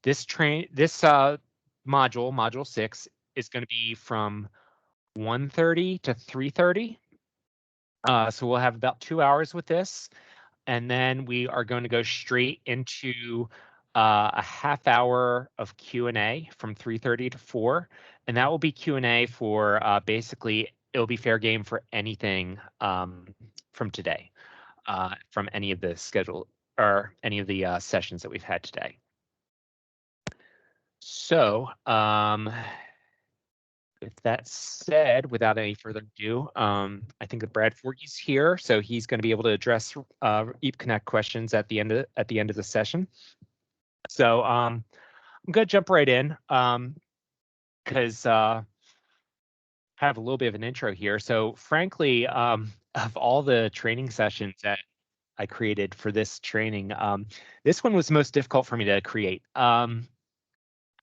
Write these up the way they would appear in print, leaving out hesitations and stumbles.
This module 6, is going to be from 1:30 to 3:30. So we'll have about 2 hours with this, and then we are going to go straight into a half hour of Q&A from 3:30 to 4, and that will be Q&A for basically, it'll be fair game for anything from today, from any of the schedule or any of the sessions that we've had today. So with that said, without any further ado, I think that Brad Forgey's here, so he's going to be able to address EAP Connect questions at the end of the session. So I'm going to jump right in because I have a little bit of an intro here. So frankly, of all the training sessions that I created for this training, this one was the most difficult for me to create.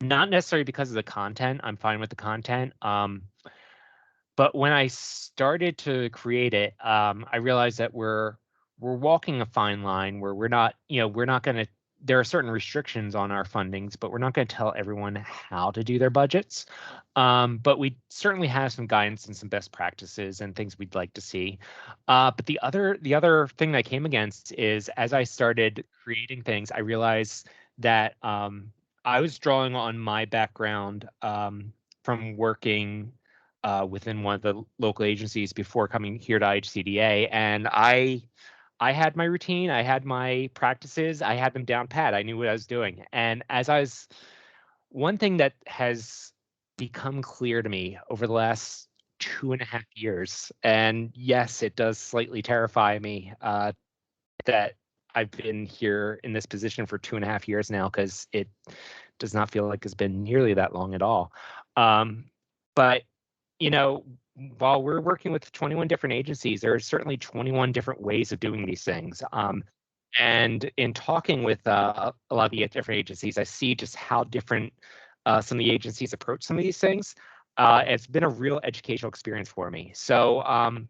Not necessarily because of the content. I'm fine with the content. But when I started to create it, I realized that we're walking a fine line where we're not going to, there are certain restrictions on our fundings, but we're not going to tell everyone how to do their budgets. But we certainly have some guidance and some best practices and things we'd like to see. But the other thing that I came against is, as I started creating things, I realized that I was drawing on my background from working within one of the local agencies before coming here to IHCDA, and I had my routine, I had my practices, I had them down pat. I knew what I was doing. And one thing that has become clear to me over the last 2.5 years, and yes, it does slightly terrify me that I've been here in this position for 2.5 years now, because it does not feel like it's been nearly that long at all. But while we're working with 21 different agencies, there are certainly 21 different ways of doing these things. And in talking with a lot of the different agencies, I see just how different some of the agencies approach some of these things. It's been a real educational experience for me. So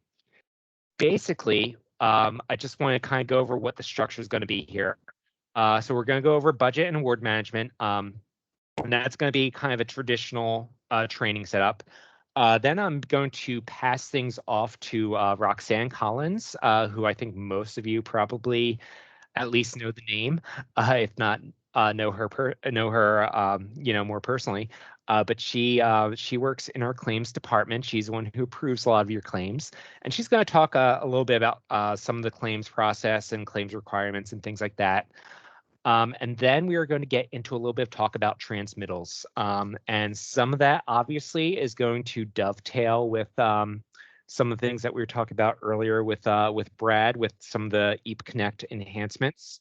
basically, I just want to kind of go over what the structure is going to be here. So we're going to go over budget and award management, and that's going to be kind of a traditional training setup. Then I'm going to pass things off to Roxanne Collins, who I think most of you probably at least know the name, if not know her more personally. But she works in our claims department. She's the one who approves a lot of your claims, and she's going to talk a little bit about some of the claims process and claims requirements and things like that. And then we are going to get into a little bit of talk about transmittals. And some of that obviously is going to dovetail with some of the things that we were talking about earlier with Brad, with some of the EAP Connect enhancements.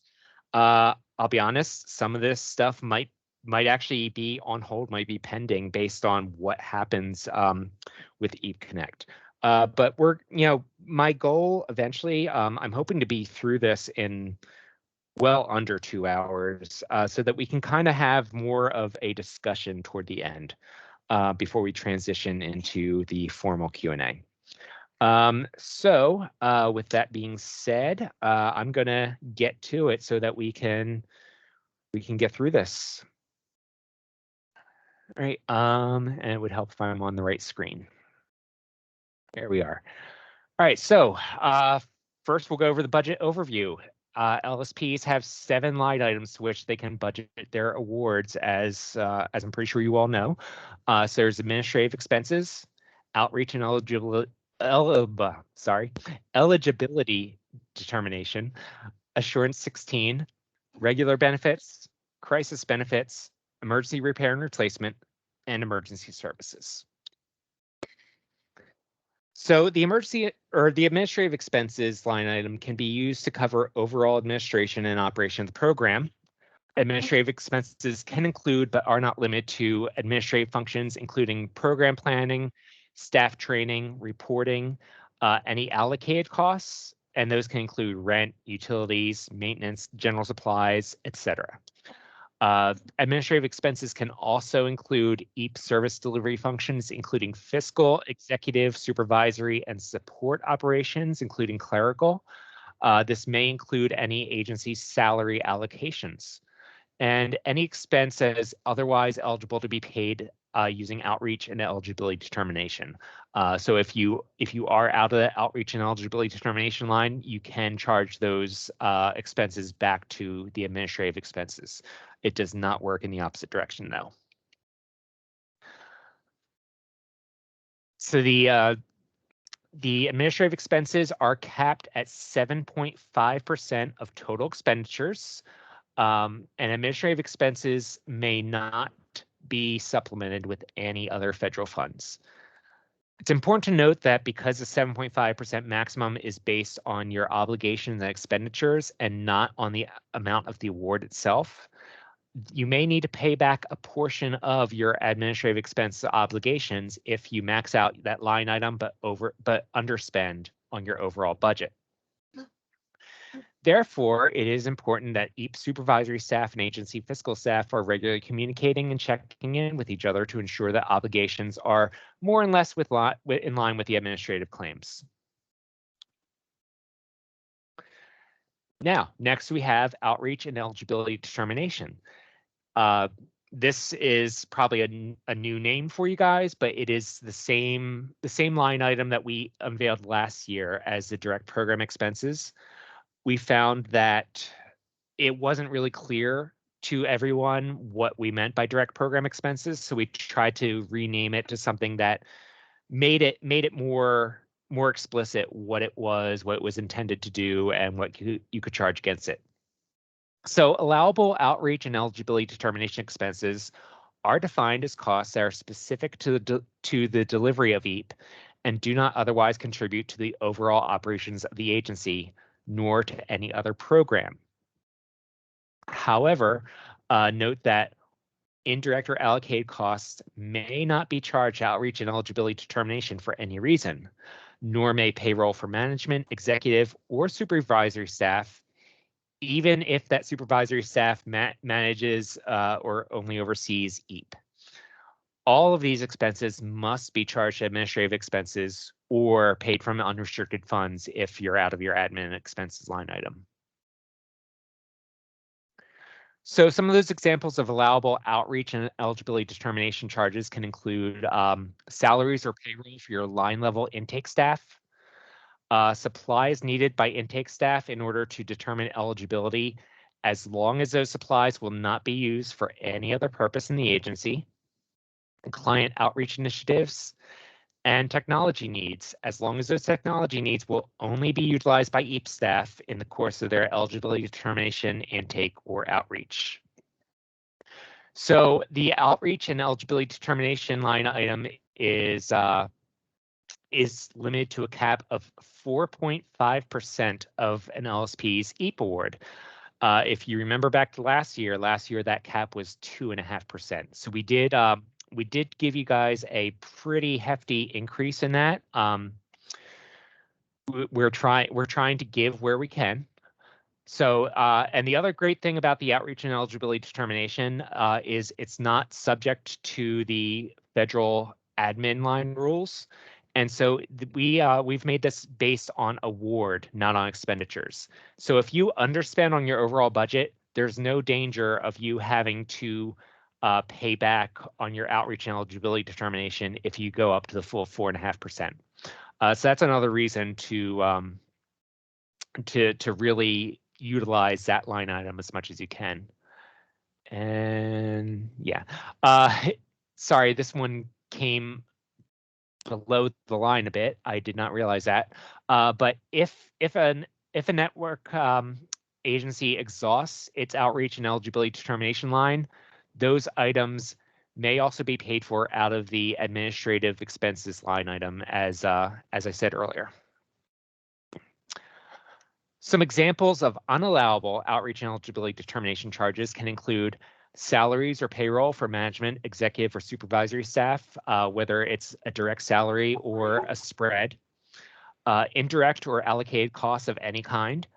I'll be honest, some of this stuff might actually be on hold, might be pending based on what happens with EAP Connect. But we're, my goal eventually, I'm hoping to be through this in well under 2 hours, so that we can kind of have more of a discussion toward the end before we transition into the formal Q&A. So with that being said, I'm going to get to it so that we can get through this. All right, and it would help if I'm on the right screen. There we are. All right, so first we'll go over the budget overview. LSPs have 7 line items to which they can budget their awards, as I'm pretty sure you all know. So there's administrative expenses, outreach and eligibility determination, assurance 16, regular benefits, crisis benefits, emergency repair and replacement, and emergency services. So the administrative expenses line item can be used to cover overall administration and operation of the program. Administrative expenses can include, but are not limited to, administrative functions, including program planning, staff training, reporting, any allocated costs, and those can include rent, utilities, maintenance, general supplies, etc. Administrative expenses can also include EAP service delivery functions, including fiscal, executive, supervisory, and support operations, including clerical. This may include any agency's salary allocations. and any expense that is otherwise eligible to be paid using outreach and eligibility determination. So if you are out of the outreach and eligibility determination line, you can charge those expenses back to the administrative expenses. It does not work in the opposite direction, though. So the administrative expenses are capped at 7.5% of total expenditures. And administrative expenses may not be supplemented with any other federal funds. It's important to note that because the 7.5% maximum is based on your obligations and expenditures and not on the amount of the award itself, you may need to pay back a portion of your administrative expense obligations if you max out that line item but underspend on your overall budget. Therefore, it is important that EAP supervisory staff and agency fiscal staff are regularly communicating and checking in with each other to ensure that obligations are more and less in line with the administrative claims. Now, next we have outreach and eligibility determination. This is probably a new name for you guys, but it is the same line item that we unveiled last year as the direct program expenses. We found that it wasn't really clear to everyone what we meant by direct program expenses, so we tried to rename it to something that made it more explicit what it was intended to do, and what you could charge against it. So allowable outreach and eligibility determination expenses are defined as costs that are specific to the delivery of EAP and do not otherwise contribute to the overall operations of the agency, nor to any other program. However, note that indirect or allocated costs may not be charged outreach and eligibility determination for any reason, nor may payroll for management, executive, or supervisory staff, even if that supervisory staff manages or only oversees EAP. All of these expenses must be charged administrative expenses or paid from unrestricted funds if you're out of your admin expenses line item. So some of those examples of allowable outreach and eligibility determination charges can include salaries or payroll for your line level intake staff, supplies needed by intake staff in order to determine eligibility, as long as those supplies will not be used for any other purpose in the agency, client outreach initiatives, and technology needs, as long as those technology needs will only be utilized by EAP staff in the course of their eligibility determination, intake, or outreach. So the outreach and eligibility determination line item is limited to a cap of 4.5% of an LSP's EAP award. If you remember back to last year that cap was 2.5%. So we did give you guys a pretty hefty increase in that. We're trying to give where we can. So, and the other great thing about the outreach and eligibility determination is it's not subject to the federal admin line rules. And so we've made this based on award, not on expenditures. So if you underspend on your overall budget, there's no danger of you having to pay back on your outreach and eligibility determination if you go up to the full 4.5%. So that's another reason to really utilize that line item as much as you can. And yeah, sorry, this one came below the line a bit. I did not realize that. But if a network agency exhausts its outreach and eligibility determination line, those items may also be paid for out of the administrative expenses line item, as I said earlier. Some examples of unallowable outreach and eligibility determination charges can include salaries or payroll for management, executive, or supervisory staff, whether it's a direct salary or a spread, indirect or allocated costs of any kind,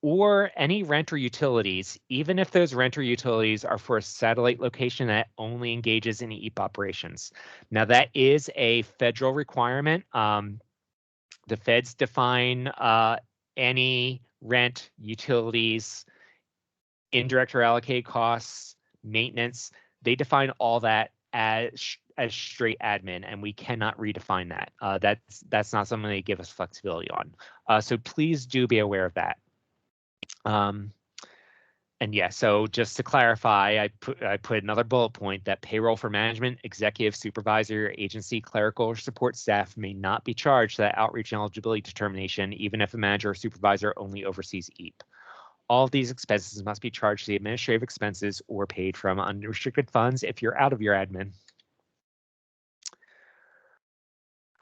or any rent or utilities, even if those rent or utilities are for a satellite location that only engages in EAP operations. Now, that is a federal requirement. The feds define any rent, utilities, indirect or allocated costs, maintenance, they define all that as straight admin, and we cannot redefine that. That's not something they give us flexibility on. So please do be aware of that. And yeah, so just to clarify, I put another bullet point that payroll for management, executive, supervisor, agency, clerical, or support staff may not be charged that outreach and eligibility determination, even if a manager or supervisor only oversees EAP. All of these expenses must be charged to the administrative expenses or paid from unrestricted funds if you're out of your admin.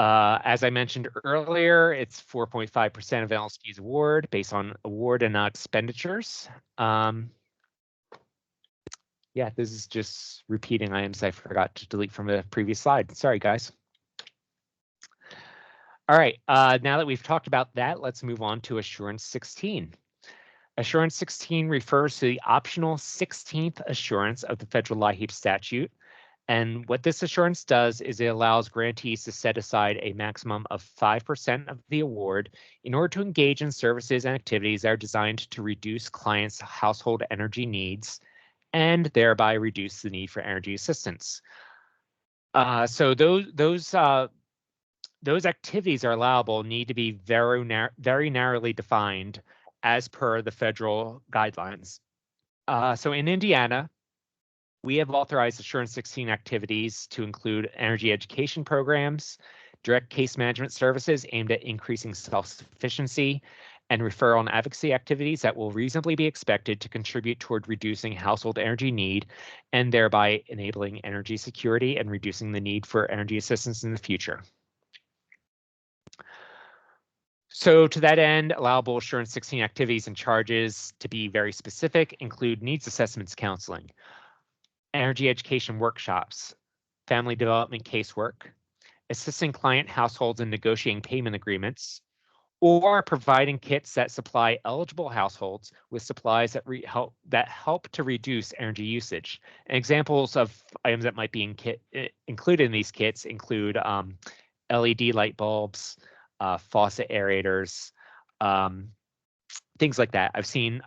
As I mentioned earlier, it's 4.5% of LSP's award based on award and not expenditures. Yeah, this is just repeating items I forgot to delete from the previous slide. Sorry, guys. All right, now that we've talked about that, let's move on to Assurance 16. Assurance 16 refers to the optional 16th assurance of the federal LIHEAP statute. And what this assurance does is it allows grantees to set aside a maximum of 5% of the award in order to engage in services and activities that are designed to reduce clients' household energy needs and thereby reduce the need for energy assistance. So those activities are allowable need to be very narrowly defined as per the federal guidelines. So in Indiana, we have authorized Assurance 16 activities to include energy education programs, direct case management services aimed at increasing self-sufficiency, and referral and advocacy activities that will reasonably be expected to contribute toward reducing household energy need and thereby enabling energy security and reducing the need for energy assistance in the future. So to that end, allowable Assurance 16 activities and charges, to be very specific, include needs assessments counseling, energy education workshops, family development casework, assisting client households in negotiating payment agreements, or providing kits that supply eligible households with supplies that help to reduce energy usage. And examples of items that might be included in these kits include LED light bulbs, faucet aerators, things like that. I've seen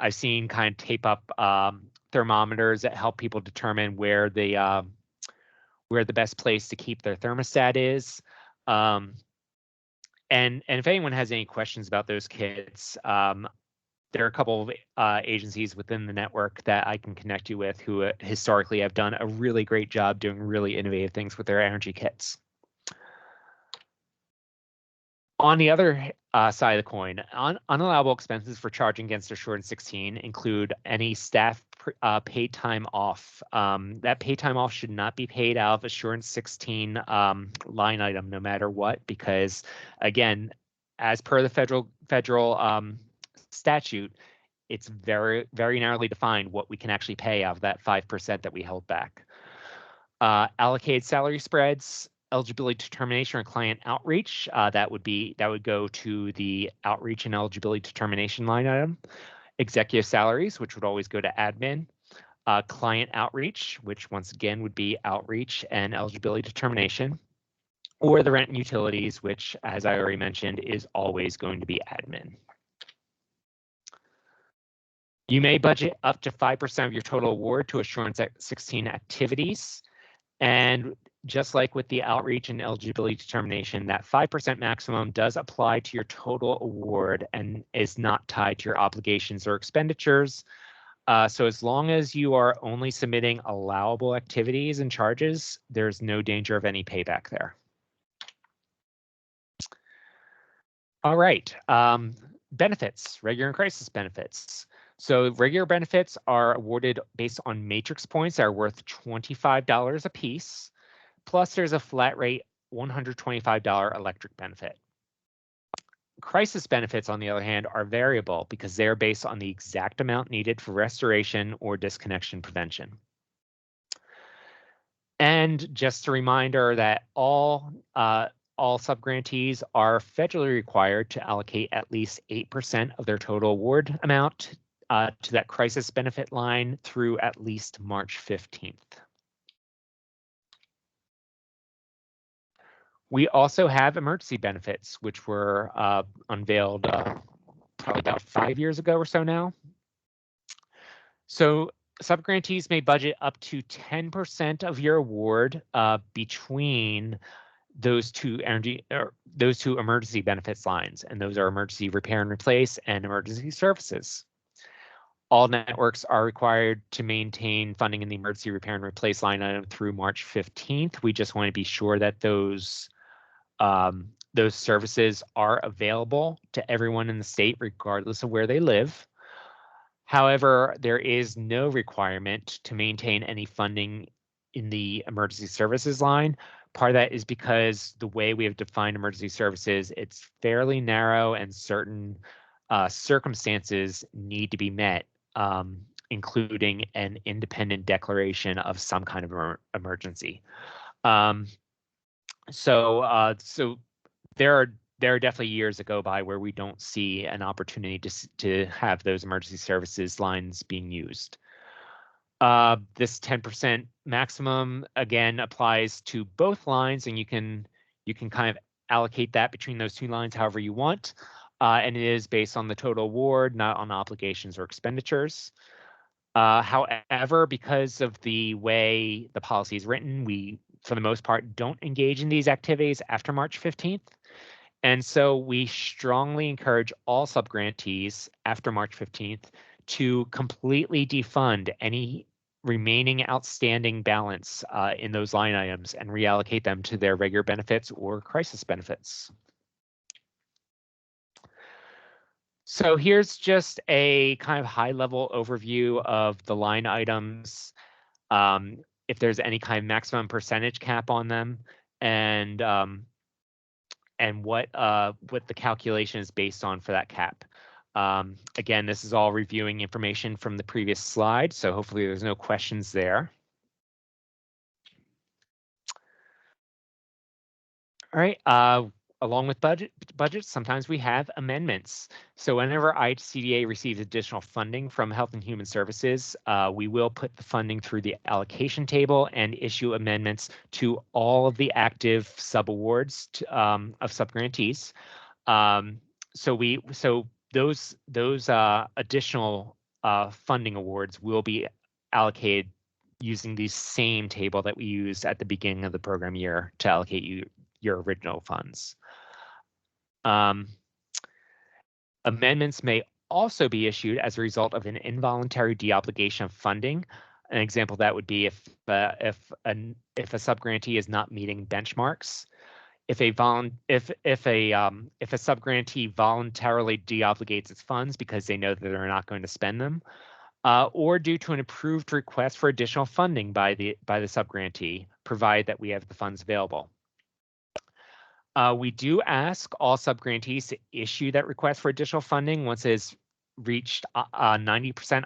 kind of tape up thermometers that help people determine where the best place to keep their thermostat is. And if anyone has any questions about those kits, there are a couple of agencies within the network that I can connect you with who historically have done a really great job doing really innovative things with their energy kits. On the other side of the coin, unallowable expenses for charging against Assurance 16 include any staff paid time off. That paid time off should not be paid out of Assurance 16 line item, no matter what, because again, as per the federal statute, it's very narrowly defined what we can actually pay out of that 5% that we held back. Allocated salary spreads, eligibility determination or client outreach, that would go to the outreach and eligibility determination line item. Executive salaries, which would always go to admin. Client outreach, which once again would be outreach and eligibility determination. Or the rent and utilities, which, as I already mentioned, is always going to be admin. You may budget up to 5% of your total award to Assurance 16 activities. And just like with the outreach and eligibility determination, that 5% maximum does apply to your total award and is not tied to your obligations or expenditures. So as long as you are only submitting allowable activities and charges, there's no danger of any payback there. All right, benefits, regular and crisis benefits. So regular benefits are awarded based on matrix points that are worth $25 a piece. Plus, there's a flat rate $125 electric benefit. Crisis benefits, on the other hand, are variable because they're based on the exact amount needed for restoration or disconnection prevention. And just a reminder that all subgrantees are federally required to allocate at least 8% of their total award amount to that crisis benefit line through at least March 15th. We also have emergency benefits, which were unveiled probably about 5 years ago or so now. So subgrantees may budget up to 10% of your award between those two emergency benefits lines, and those are emergency repair and replace and emergency services. All networks are required to maintain funding in the emergency repair and replace line item through March 15th. We just want to be sure that those services are available to everyone in the state, regardless of where they live. However, there is no requirement to maintain any funding in the emergency services line. Part of that is because the way we have defined emergency services, it's fairly narrow and certain circumstances need to be met, including an independent declaration of some kind of emergency. So there are definitely years that go by where we don't see an opportunity to have those emergency services lines being used. This 10% maximum again applies to both lines, and you can kind of allocate that between those two lines however you want. And it is based on the total award, not on obligations or expenditures. However, because of the way the policy is written, we, for the most part, don't engage in these activities after March 15th. And so we strongly encourage all subgrantees after March 15th to completely defund any remaining outstanding balance in those line items and reallocate them to their regular benefits or crisis benefits. So here's just a kind of high-level overview of the line items, if there's any kind of maximum percentage cap on them, and what the calculation is based on for that cap. Again, this is all reviewing information from the previous slide, so hopefully there's no questions there. All right. Along with budgets, sometimes we have amendments. So whenever IHCDA receives additional funding from Health and Human Services, we will put the funding through the allocation table and issue amendments to all of the active subawards of subgrantees. So those additional funding awards will be allocated using the same table that we used at the beginning of the program year to allocate your original funds. Amendments may also be issued as a result of an involuntary deobligation of funding. An example of that would be if a subgrantee is not meeting benchmarks. If a subgrantee voluntarily deobligates its funds because they know that they're not going to spend them, or due to an approved request for additional funding by the subgrantee, provided that we have the funds available. We do ask all subgrantees to issue that request for additional funding once it has reached 90%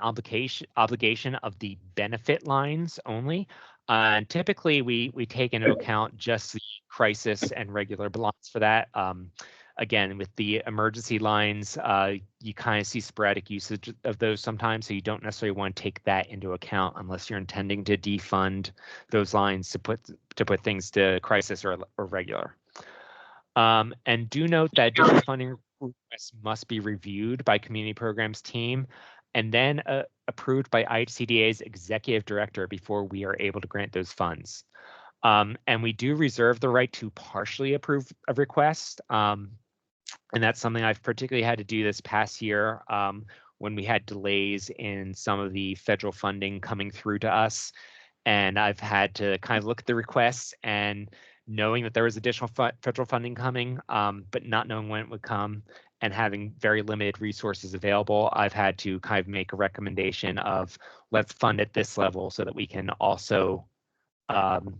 obligation of the benefit lines only. And typically, we take into account just the crisis and regular lines for that. Again, with the emergency lines, you kind of see sporadic usage of those sometimes, so you don't necessarily want to take that into account unless you're intending to defund those lines to put things to crisis or regular. And do note that additional funding requests must be reviewed by Community Programs team and then approved by IHCDA's executive director before we are able to grant those funds. And we do reserve the right to partially approve a request. And that's something I've particularly had to do this past year when we had delays in some of the federal funding coming through to us. And I've had to kind of look at the requests and knowing that there was additional federal funding coming, but not knowing when it would come and having very limited resources available, I've had to kind of make a recommendation of let's fund at this level so that we can also approve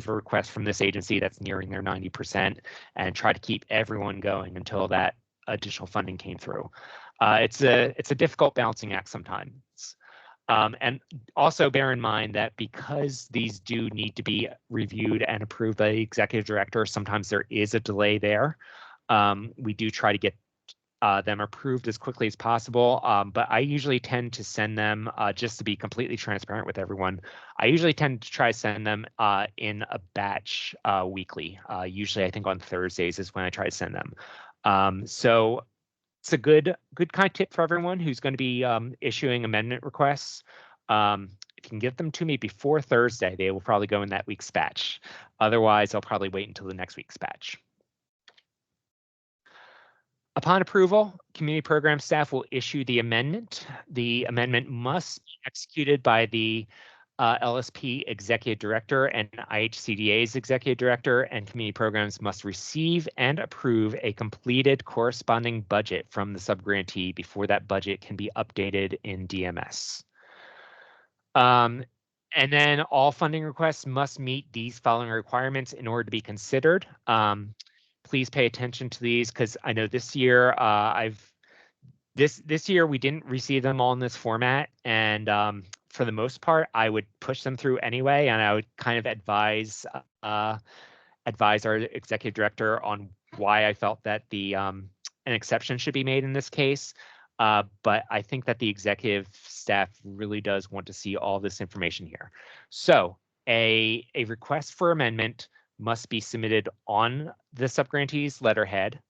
a request from this agency that's nearing their 90% and try to keep everyone going until that additional funding came through. It's a difficult balancing act sometimes. And also bear in mind that because these do need to be reviewed and approved by the executive director, sometimes there is a delay there. We do try to get them approved as quickly as possible, but I usually tend to send them, just to be completely transparent with everyone, I usually tend to try to send them in a batch weekly. Usually I think on Thursdays is when I try to send them. So It's a good kind of tip for everyone who's going to be issuing amendment requests. If you can get them to me before Thursday, they will probably go in that week's batch. Otherwise, I'll probably wait until the next week's batch. Upon approval, community program staff will issue the amendment. The amendment must be executed by the LSP Executive Director and IHCDA's Executive Director, and community programs must receive and approve a completed corresponding budget from the subgrantee before that budget can be updated in DMS. And then all funding requests must meet these following requirements in order to be considered. Please pay attention to these because I know this year this year we didn't receive them all in this format, and for the most part, I would push them through anyway, and I would kind of advise our executive director on why I felt that an exception should be made in this case. But I think that the executive staff really does want to see all this information here. So a request for amendment must be submitted on the subgrantee's letterhead,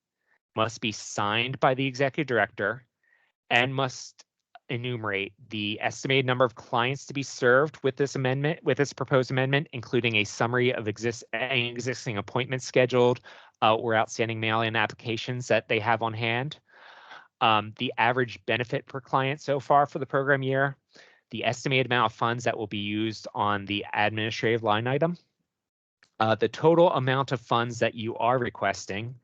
must be signed by the executive director, and must enumerate the estimated number of clients to be served with this amendment, with this proposed amendment, including a summary of existing appointments scheduled or outstanding mail-in applications that they have on hand, the average benefit per client so far for the program year, the estimated amount of funds that will be used on the administrative line item, the total amount of funds that you are requesting,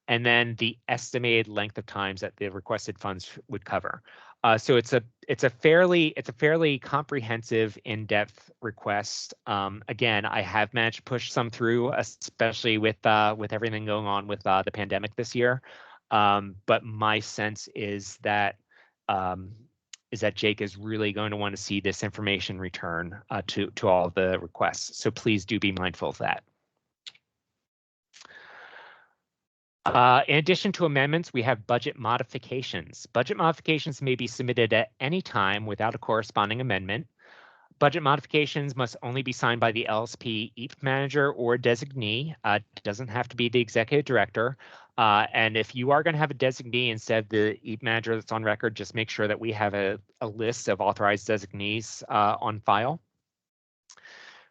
and then the estimated length of times that the requested funds would cover. So it's a fairly comprehensive, in-depth request. Again, I have managed to push some through, especially with everything going on with the pandemic this year. But my sense is that Jake is really going to want to see this information return to all of the requests. So please do be mindful of that. In addition to amendments, we have budget modifications. Budget modifications may be submitted at any time without a corresponding amendment. Budget modifications must only be signed by the LSP EAP manager or designee. It doesn't have to be the executive director. And if you are going to have a designee instead of the EAP manager that's on record, just make sure that we have a list of authorized designees on file.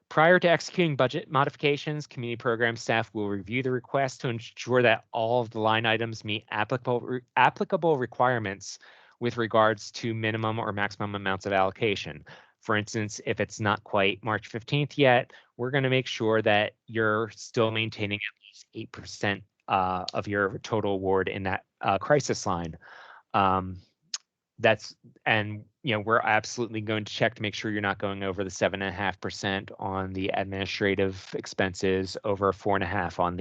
Prior to executing budget modifications, community program staff will review the request to ensure that all of the line items meet applicable requirements with regards to minimum or maximum amounts of allocation. For instance, if it's not quite March 15th yet, we're going to make sure that you're still maintaining at least 8% of your total award in that crisis line. We're absolutely going to check to make sure you're not going over the 7.5% on the administrative expenses, over 4.5% on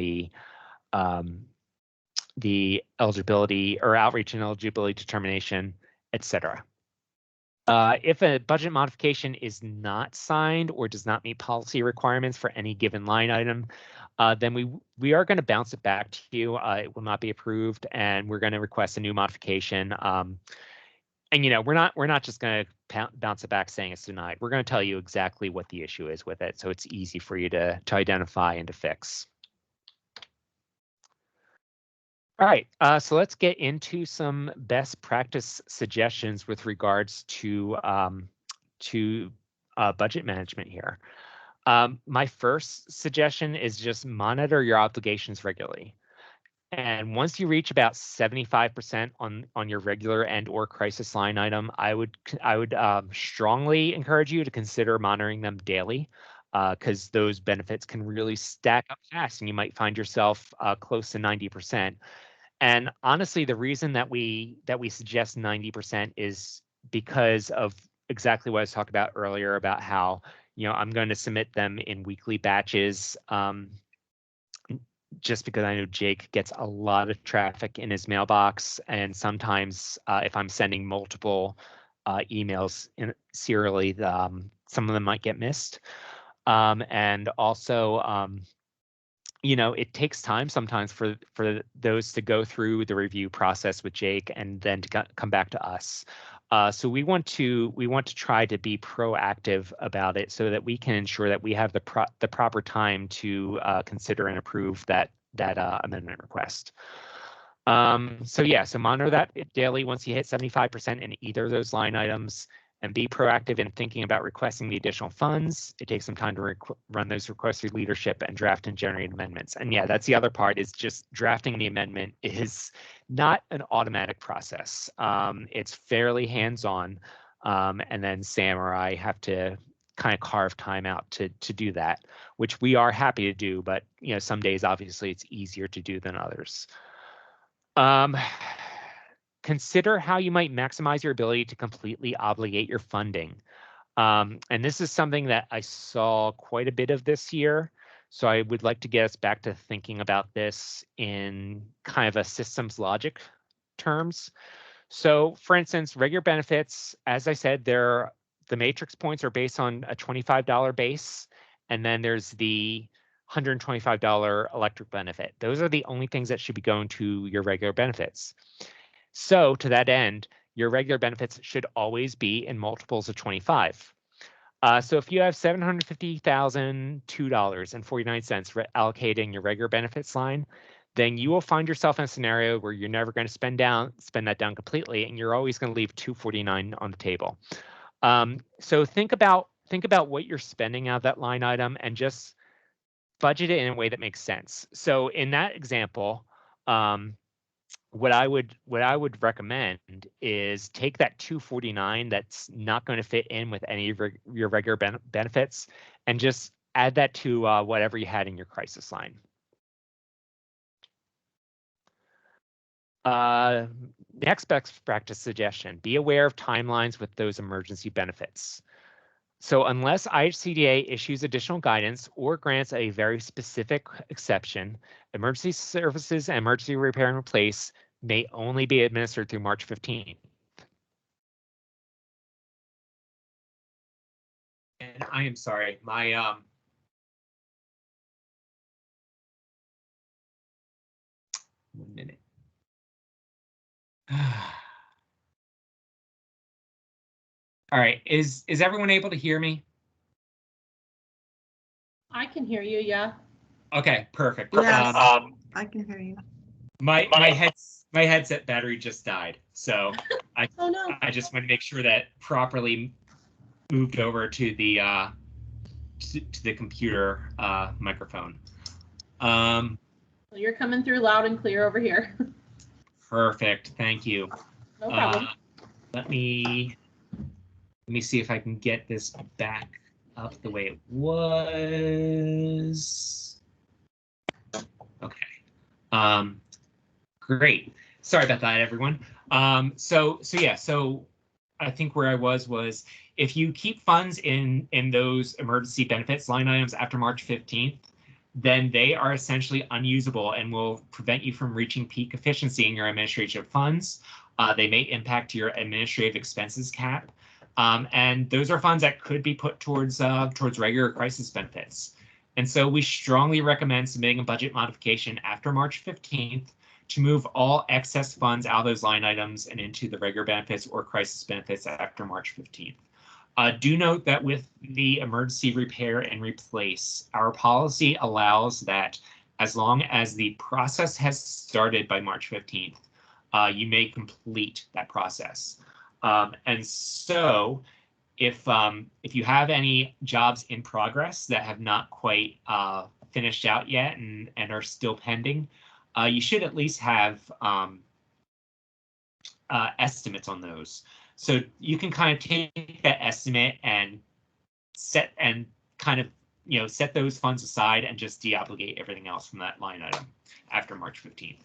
the eligibility or outreach and eligibility determination, etc. If a budget modification is not signed or does not meet policy requirements for any given line item, then we are going to bounce it back to you. It will not be approved, and we're going to request a new modification. And we're not just going to bounce it back saying it's denied. We're going to tell you exactly what the issue is with it, so it's easy for you to identify and to fix. All right, so let's get into some best practice suggestions with regards to budget management here. My first suggestion is just monitor your obligations regularly. And once you reach about 75% on your regular and or crisis line item, I would strongly encourage you to consider monitoring them daily, because those benefits can really stack up fast, and you might find yourself close to 90%. And honestly, the reason that we suggest 90% is because of exactly what I was talking about earlier about how I'm going to submit them in weekly batches. Just because I know Jake gets a lot of traffic in his mailbox, and sometimes if I'm sending multiple emails serially, some of them might get missed. And also, it takes time sometimes for those to go through the review process with Jake and then to come back to us. So we want to try to be proactive about it so that we can ensure that we have the proper time to consider and approve that amendment request. So yeah, so monitor that daily once you hit 75% in either of those line items, and be proactive in thinking about requesting the additional funds. It takes some time to run those requests through leadership and draft and generate amendments. And yeah, that's the other part, is just drafting the amendment is not an automatic process. It's fairly hands-on, and then Sam or I have to kind of carve time out to do that, which we are happy to do, but some days obviously it's easier to do than others. Consider how you might maximize your ability to completely obligate your funding. And this is something that I saw quite a bit of this year. So I would like to get us back to thinking about this in kind of a systems logic terms. So for instance, regular benefits, as I said, the matrix points are based on a $25 base, and then there's the $125 electric benefit. Those are the only things that should be going to your regular benefits. So to that end, your regular benefits should always be in multiples of 25. So if you have $750,002.49 allocated in your regular benefits line, then you will find yourself in a scenario where you're never going to spend that down completely, and you're always going to leave $249 on the table. So think about what you're spending out of that line item and just budget it in a way that makes sense. So in that example, what I would recommend is take that $249 that's not going to fit in with any of your regular benefits, and just add that to whatever you had in your crisis line. Next best practice suggestion: be aware of timelines with those emergency benefits. So unless IHCDA issues additional guidance or grants a very specific exception, emergency services and emergency repair and replace may only be administered through March 15th. And I am sorry, my 1 minute. All right, is everyone able to hear me? I can hear you, yeah. Okay, perfect. Yes, I can hear you. My headset battery just died, so I Oh no. I just want to make sure that properly moved over to the computer microphone. Well, you're coming through loud and clear over here. Perfect, thank you. No problem. Let me see if I can get this back up the way it was. Okay. Great. Sorry about that, everyone. So I think where I was if you keep funds in those emergency benefits line items after March 15th, then they are essentially unusable and will prevent you from reaching peak efficiency in your administrative funds. They may impact your administrative expenses cap. And those are funds that could be put towards regular crisis benefits. And so we strongly recommend submitting a budget modification after March 15th to move all excess funds out of those line items and into the regular benefits or crisis benefits after March 15th. Do note that with the emergency repair and replace, our policy allows that as long as the process has started by March 15th, you may complete that process. And so if you have any jobs in progress that have not quite finished out yet and are still pending, you should at least have estimates on those. So you can kind of take that estimate and set those funds aside and just deobligate everything else from that line item after March 15th.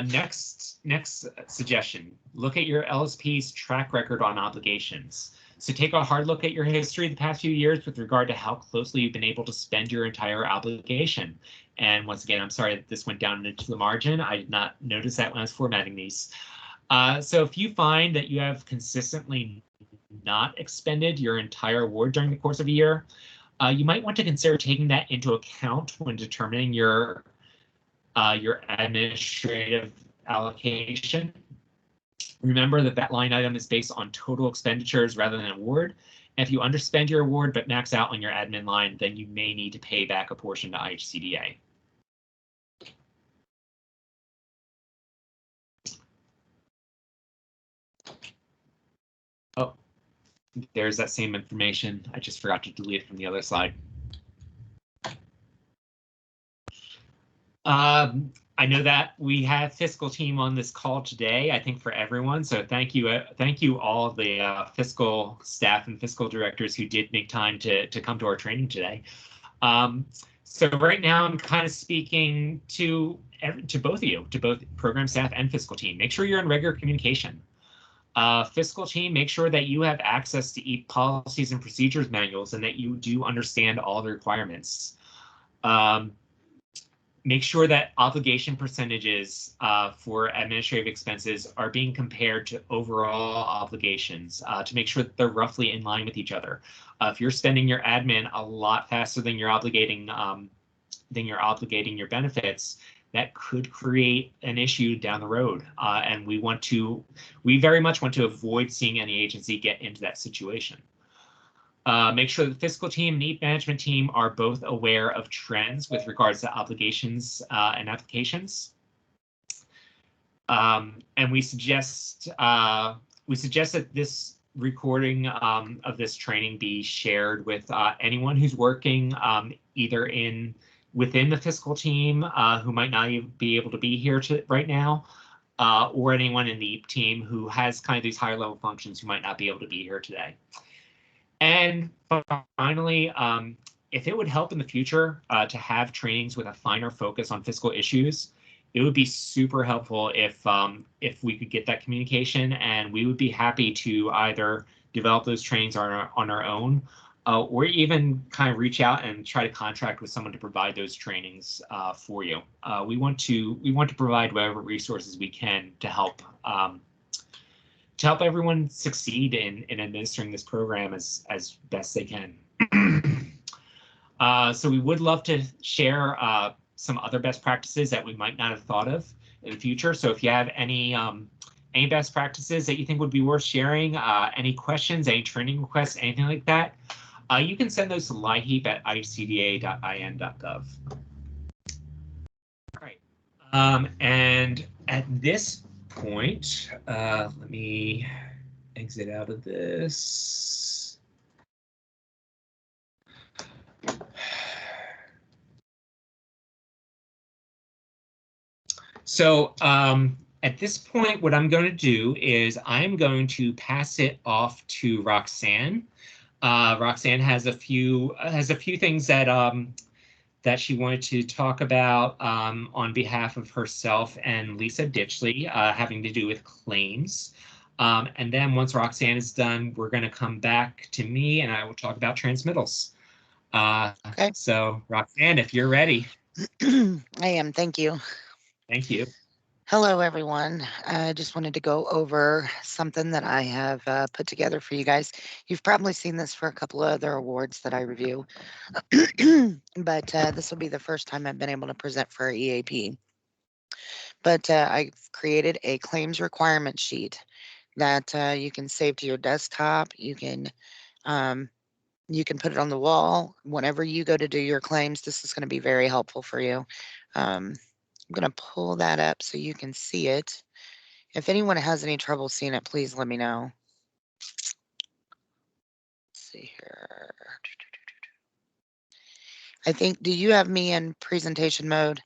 Next suggestion, look at your LSP's track record on obligations. So take a hard look at your history the past few years with regard to how closely you've been able to spend your entire obligation. And once again, I'm sorry that this went down into the margin. I did not notice that when I was formatting these. So if you find that you have consistently not expended your entire award during the course of a year, you might want to consider taking that into account when determining your administrative allocation. Remember that line item is based on total expenditures rather than award. And if you underspend your award but max out on your admin line, then you may need to pay back a portion to IHCDA. there's that same information. I just forgot to delete it from the other slide. I know that we have Fiscal Team on this call today, I think for everyone. So thank you all of the fiscal staff and fiscal directors who did make time to come to our training today. So right now I'm kind of speaking to both of you, to both program staff and Fiscal Team. Make sure you're in regular communication. Fiscal Team, make sure that you have access to EAP policies and procedures manuals and that you do understand all the requirements. Make sure that obligation percentages for administrative expenses are being compared to overall obligations to make sure that they're roughly in line with each other. If you're spending your admin a lot faster than you're obligating your benefits, that could create an issue down the road. And we very much want to avoid seeing any agency get into that situation. Make sure the Fiscal Team and EAP management team are both aware of trends with regards to obligations and applications. And we suggest that this recording of this training be shared with anyone who's working either within the Fiscal Team who might not be able to be here right now, or anyone in the EAP team who has kind of these higher level functions who might not be able to be here today. And finally, if it would help in the future to have trainings with a finer focus on fiscal issues, it would be super helpful if we could get that communication, and we would be happy to either develop those trainings on our own, or even kind of reach out and try to contract with someone to provide those trainings for you. We want to provide whatever resources we can to help everyone succeed in administering this program as best they can. So we would love to share some other best practices that we might not have thought of in the future. So if you have any best practices that you think would be worth sharing, any questions, any training requests, anything like that, you can send those to liheap@icda.in.gov. All right, and at this point, let me exit out of this. So at this point, what I'm going to do is I'm going to pass it off to Roxanne. Roxanne has a few things that she wanted to talk about on behalf of herself and Lisa Ditchley, having to do with claims. And then once Roxanne is done, we're going to come back to me and I will talk about transmittals. Okay. So Roxanne, if you're ready. I am. Thank you. Thank you. Hello, everyone. I just wanted to go over something that I have put together for you guys. You've probably seen this for a couple of other awards that I review, but this will be the first time I've been able to present for EAP. But I've created a claims requirement sheet that you can save to your desktop. You can put it on the wall whenever you go to do your claims. This is going to be very helpful for you. I'm going to pull that up so you can see it. If anyone has any trouble seeing it, please let me know. Let's see here. I think, do you have me in presentation mode?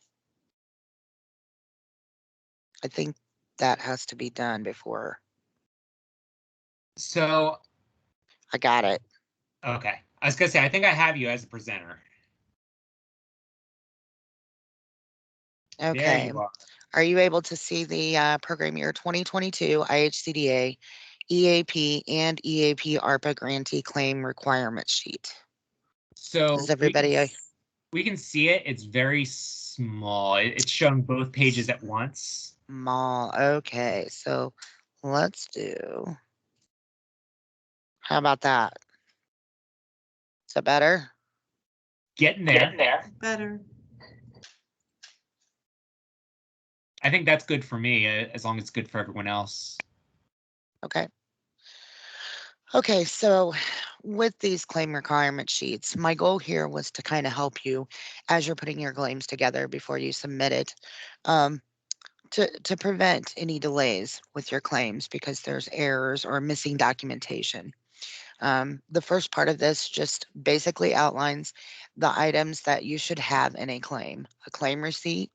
I think that has to be done before. So I got it. Okay. I was going to say, I think I have you as a presenter. Okay. There you are you able to see the program year 2022 IHCDA, EAP, and EAP ARPA grantee claim requirement sheet? So is everybody? We can see it. It's very small. It's showing both pages at once. Small. Okay. So let's do. How about that? Is that better? Getting there. Better. I think that's good for me, as long as it's good for everyone else. Okay. Okay, so with these claim requirement sheets, my goal here was to kind of help you as you're putting your claims together before you submit it, to prevent any delays with your claims because there's errors or missing documentation. The first part of this just basically outlines the items that you should have in a claim receipt,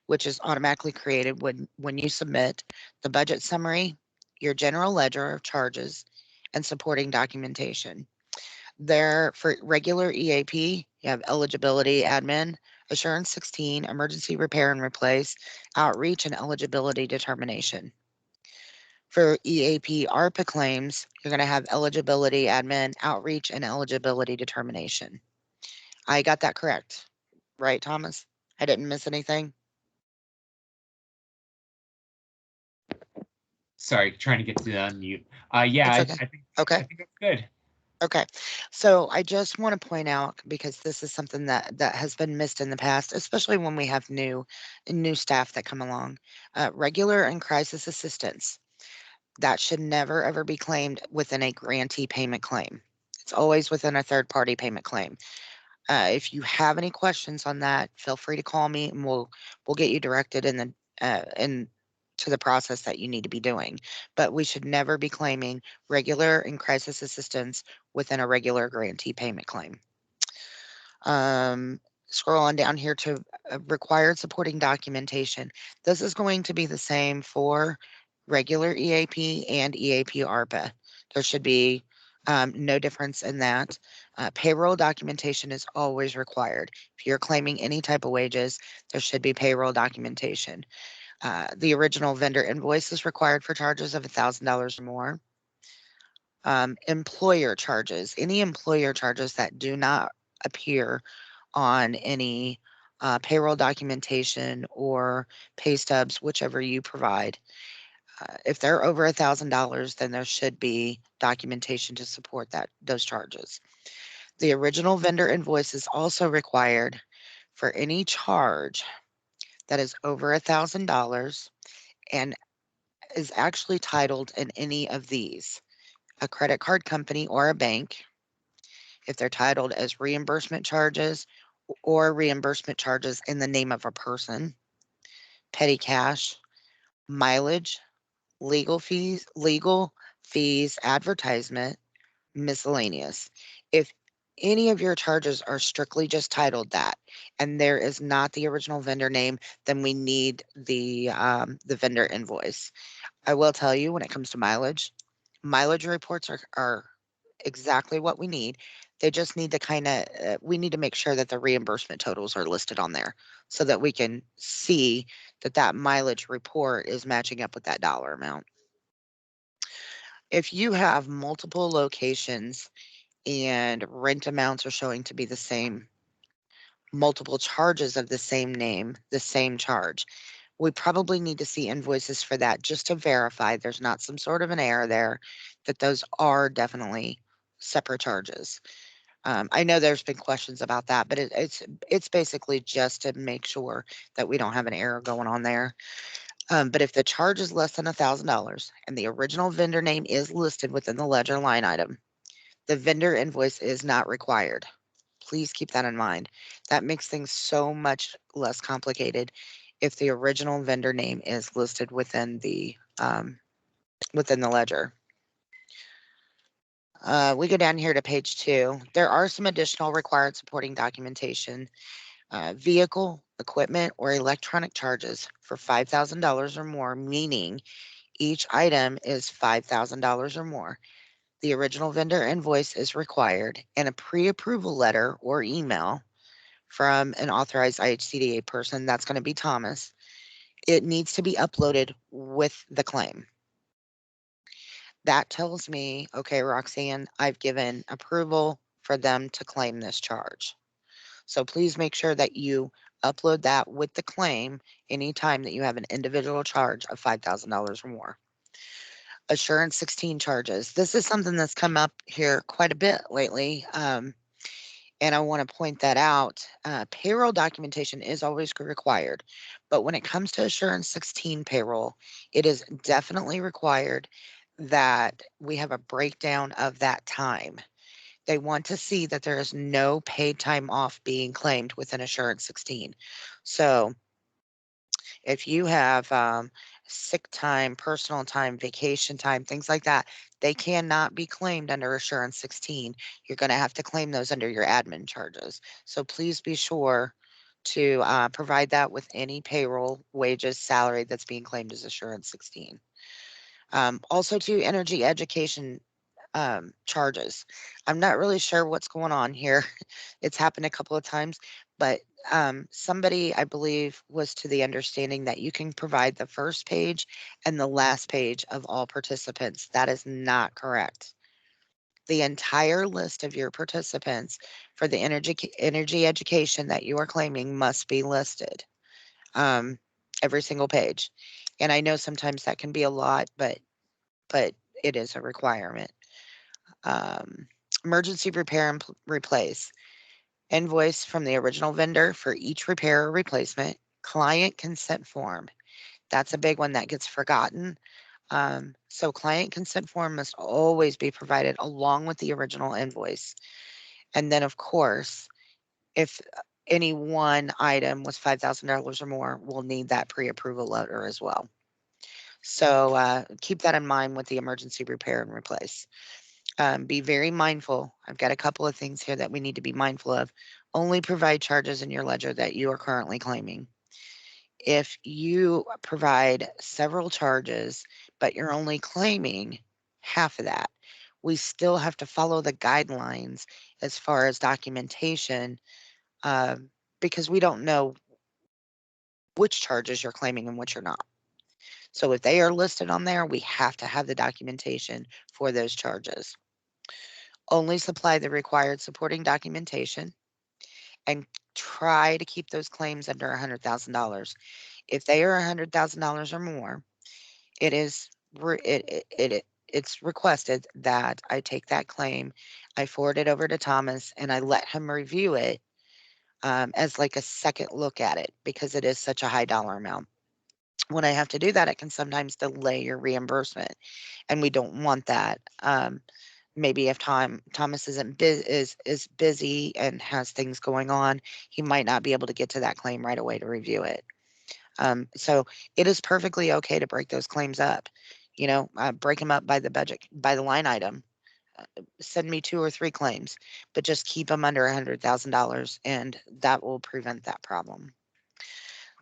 which is automatically created when you submit, the budget summary, your general ledger of charges, and supporting documentation. There, for regular EAP, you have eligibility admin, assurance 16, emergency repair and replace, outreach, and eligibility determination. For EAP ARPA claims, you're going to have eligibility admin, outreach, and eligibility determination. I got that correct, right, Thomas? I didn't miss anything? Sorry, trying to get to unmute. Yeah, It's okay. I think that's good. Okay, so I just want to point out, because this is something that has been missed in the past, especially when we have new staff that come along. Regular and crisis assistance, that should never ever be claimed within a grantee payment claim. It's always within a third party payment claim. If you have any questions on that, feel free to call me and we'll get you directed in to the process that you need to be doing. But we should never be claiming regular and crisis assistance within a regular grantee payment claim. Scroll on down here to required supporting documentation. This is going to be the same for regular EAP and EAP ARPA. There should be no difference in that. Payroll documentation is always required. If you're claiming any type of wages, there should be payroll documentation. The original vendor invoice is required for charges of $1,000 or more. Employer charges, any employer charges that do not appear on any payroll documentation or pay stubs, whichever you provide. If they're over $1,000, then there should be documentation to support those charges. The original vendor invoice is also required for any charge that is over $1,000 and is actually titled in any of these: a credit card company or a bank, if they're titled as reimbursement charges or reimbursement charges in the name of a person, petty cash, mileage, legal fees, advertisement, miscellaneous. If any of your charges are strictly just titled that, and there is not the original vendor name, then we need the vendor invoice. I will tell you, when it comes to mileage reports are exactly what we need. They just need to we need to make sure that the reimbursement totals are listed on there so that we can see that mileage report is matching up with that dollar amount. If you have multiple locations and rent amounts are showing to be the same, multiple charges of the same name, the same charge, we probably need to see invoices for that just to verify there's not some sort of an error there, that those are definitely separate charges. I know there's been questions about that, but it's basically just to make sure that we don't have an error going on there. But if the charge is less than $1,000 and the original vendor name is listed within the ledger line item, the vendor invoice is not required. Please keep that in mind. That makes things so much less complicated if the original vendor name is listed within the ledger. We go down here to page 2. There are some additional required supporting documentation. Vehicle, equipment, or electronic charges for $5,000 or more, meaning each item is $5,000 or more. The original vendor invoice is required, and a pre-approval letter or email from an authorized IHCDA person, that's going to be Thomas. It needs to be uploaded with the claim. That tells me, okay, Roxanne, I've given approval for them to claim this charge. So please make sure that you upload that with the claim anytime that you have an individual charge of $5,000 or more. Assurance 16 charges. This is something that's come up here quite a bit lately. And I want to point that out. Payroll documentation is always required, but when it comes to Assurance 16 payroll, it is definitely required that we have a breakdown of that time. They want to see that there is no paid time off being claimed within Assurance 16. So if you have sick time, personal time, vacation time, things like that. They cannot be claimed under Assurance 16. You're going to have to claim those under your admin charges. So please be sure to provide that with any payroll, wages, salary that's being claimed as Assurance 16. Also to energy education charges. I'm not really sure what's going on here. It's happened a couple of times, but somebody, I believe, was to the understanding that you can provide the first page and the last page of all participants. That is not correct. The entire list of your participants for the energy education that you are claiming must be listed. Every single page. And I know sometimes that can be a lot, but it is a requirement. Emergency repair and replace. Invoice from the original vendor for each repair or replacement. Client consent form. That's a big one that gets forgotten. So client consent form must always be provided along with the original invoice. And then, of course, if any one item was $5,000 or more, we'll need that pre-approval letter as well. So keep that in mind with the emergency repair and replace. Be very mindful. I've got a couple of things here that we need to be mindful of. Only provide charges in your ledger that you are currently claiming. If you provide several charges, but you're only claiming half of that, we still have to follow the guidelines as far as documentation because we don't know which charges you're claiming and which you're not. So if they are listed on there, we have to have the documentation for those charges. Only supply the required supporting documentation and try to keep those claims under $100,000. If they are $100,000 or more, it's requested that I take that claim, I forward it over to Thomas, and I let him review it as like a second look at it because it is such a high dollar amount. When I have to do that, it can sometimes delay your reimbursement, and we don't want that. Maybe if Thomas is busy and has things going on, he might not be able to get to that claim right away to review it. So it is perfectly okay to break those claims up. Break them up by the budget, by the line item. Send me 2 or 3 claims, but just keep them under $100,000, and that will prevent that problem.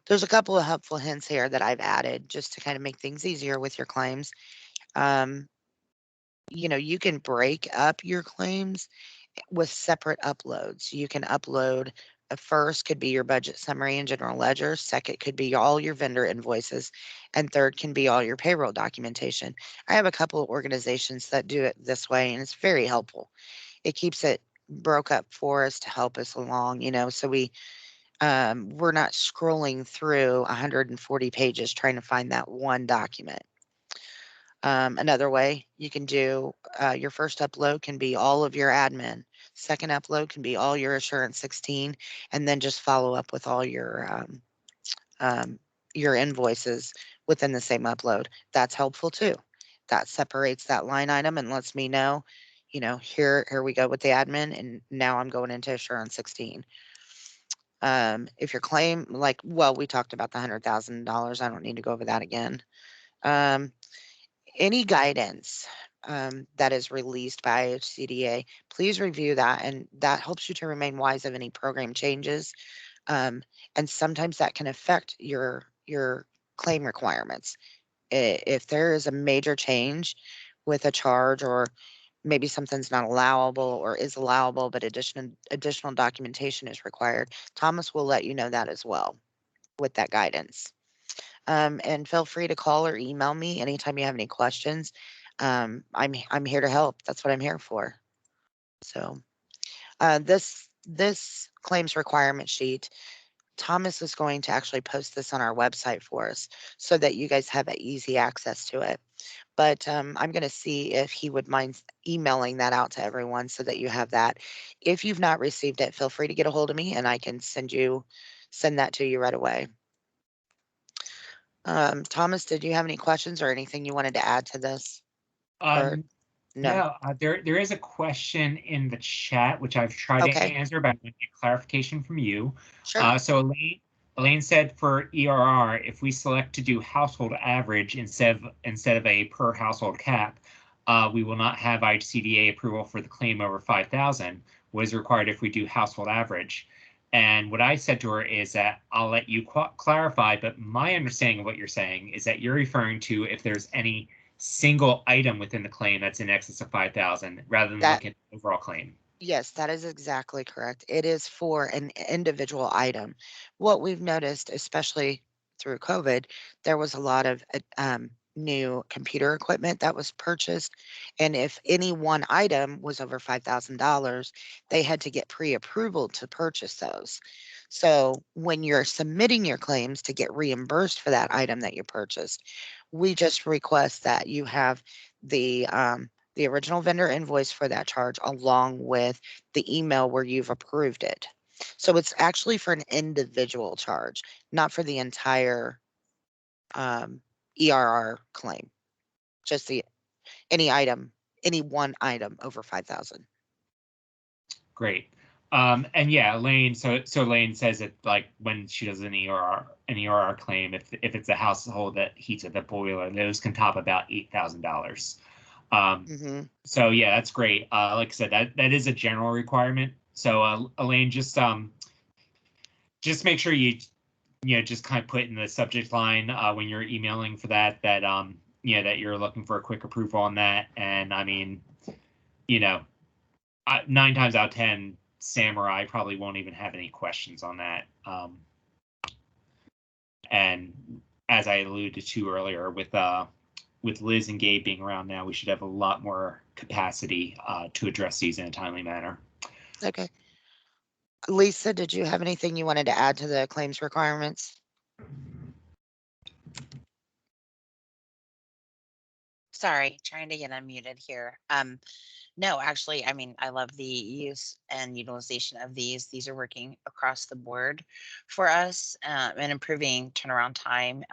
There's a couple of helpful hints here that I've added just to kind of make things easier with your claims. You can break up your claims with separate uploads. You can upload first could be your budget summary and general ledger. Second could be all your vendor invoices. And third can be all your payroll documentation. I have a couple of organizations that do it this way, and it's very helpful. It keeps it broke up for us to help us along, so we're not scrolling through 140 pages trying to find that one document. Another way you can do your first upload can be all of your admin. Second upload can be all your Assurance 16, and then just follow up with all your invoices within the same upload. That's helpful too. That separates that line item and lets me know, here we go with the admin, and now I'm going into Assurance 16. If your claim, we talked about the $100,000. I don't need to go over that again. Any guidance that is released by CDA, please review that, and that helps you to remain wise of any program changes. And sometimes that can affect your claim requirements. If there is a major change with a charge, or maybe something's not allowable or is allowable, but additional documentation is required, Thomas will let you know that as well with that guidance. And feel free to call or email me anytime you have any questions. I'm here to help. That's what I'm here for. So this claims requirement sheet, Thomas is going to actually post this on our website for us so that you guys have easy access to it. But I'm going to see if he would mind emailing that out to everyone so that you have that. If you've not received it, feel free to get a hold of me and I can send that to you right away. Thomas, did you have any questions or anything you wanted to add to this? No, there is a question in the chat, which I've tried to answer, but I want a clarification from you. Sure. So Elaine said for ERR, if we select to do household average instead of a per household cap, we will not have ICDA approval for the claim over 5,000. What is required if we do household average? And what I said to her is that I'll let you clarify, but my understanding of what you're saying is that you're referring to if there's any single item within the claim that's in excess of 5,000 rather than looking at the overall claim. Yes, that is exactly correct. It is for an individual item. What we've noticed, especially through COVID, there was a lot of new computer equipment that was purchased. And if any one item was over $5,000, they had to get pre-approval to purchase those. So when you're submitting your claims to get reimbursed for that item that you purchased, we just request that you have the original vendor invoice for that charge along with the email where you've approved it. So it's actually for an individual charge, not for the entire ERR claim. Just any one item over 5,000. Great. And yeah, Elaine, so Elaine says that like when she does an ERR claim, if it's a household that heats at the boiler, those can top about $8,000. So yeah, that's great. Like I said, that is a general requirement. So Elaine, just make sure you just kind of put in the subject line when you're emailing for that that you're looking for a quick approval on that. And I mean, 9 times out of 10, Samurai probably won't even have any questions on that. And as I alluded to earlier, with Liz and Gabe being around now, we should have a lot more capacity to address these in a timely manner. Okay. Lisa, did you have anything you wanted to add to the claims requirements? Sorry, trying to get unmuted here. No, actually, I mean, I love the use and utilization of these. These are working across the board for us and improving turnaround time.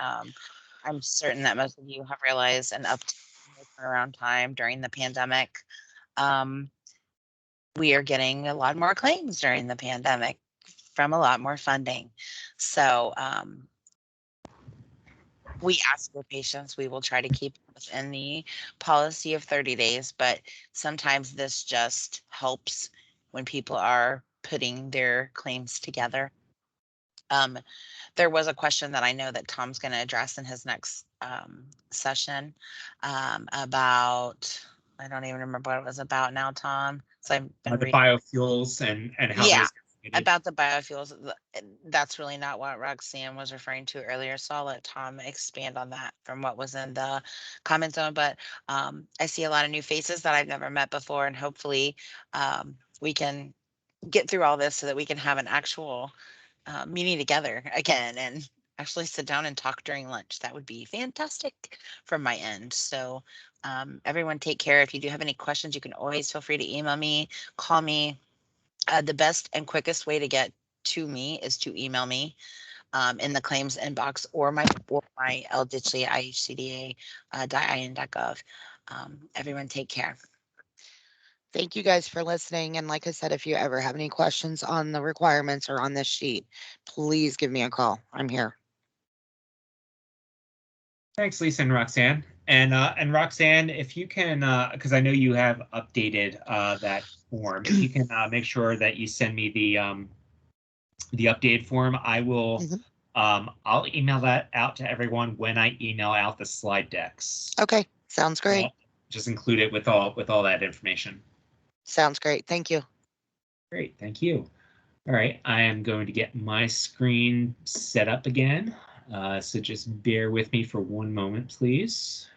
I'm certain that most of you have realized an uptick in the turnaround time during the pandemic. We are getting a lot more claims during the pandemic from a lot more funding. So we ask for patience. We will try to keep within the policy of 30 days, but sometimes this just helps when people are putting their claims together. There was a question that I know that Tom's going to address in his next session about, I don't even remember what it was about now, Tom. So I've been the biofuels and how those about the biofuels. That's really not what Roxanne was referring to earlier. So I'll let Tom expand on that from what was in the comment zone. But I see a lot of new faces that I've never met before, and hopefully we can get through all this so that we can have an actual meeting together again and actually sit down and talk during lunch. That would be fantastic from my end. So everyone take care. If you do have any questions, you can always feel free to email me, call me. The best and quickest way to get to me is to email me in the claims inbox or my lditchley ihcda.in.gov. Everyone take care. Thank you guys for listening. And like I said, if you ever have any questions on the requirements or on this sheet, please give me a call. I'm here. Thanks, Lisa and Roxanne. And Roxanne, if you can, because I know you have updated that form, if you can make sure that you send me the updated form, I will. I'll email that out to everyone when I email out the slide decks. Okay, sounds great. I'll just include it with all that information. Sounds great. Thank you. Great, thank you. All right, I am going to get my screen set up again. So just bear with me for one moment, please.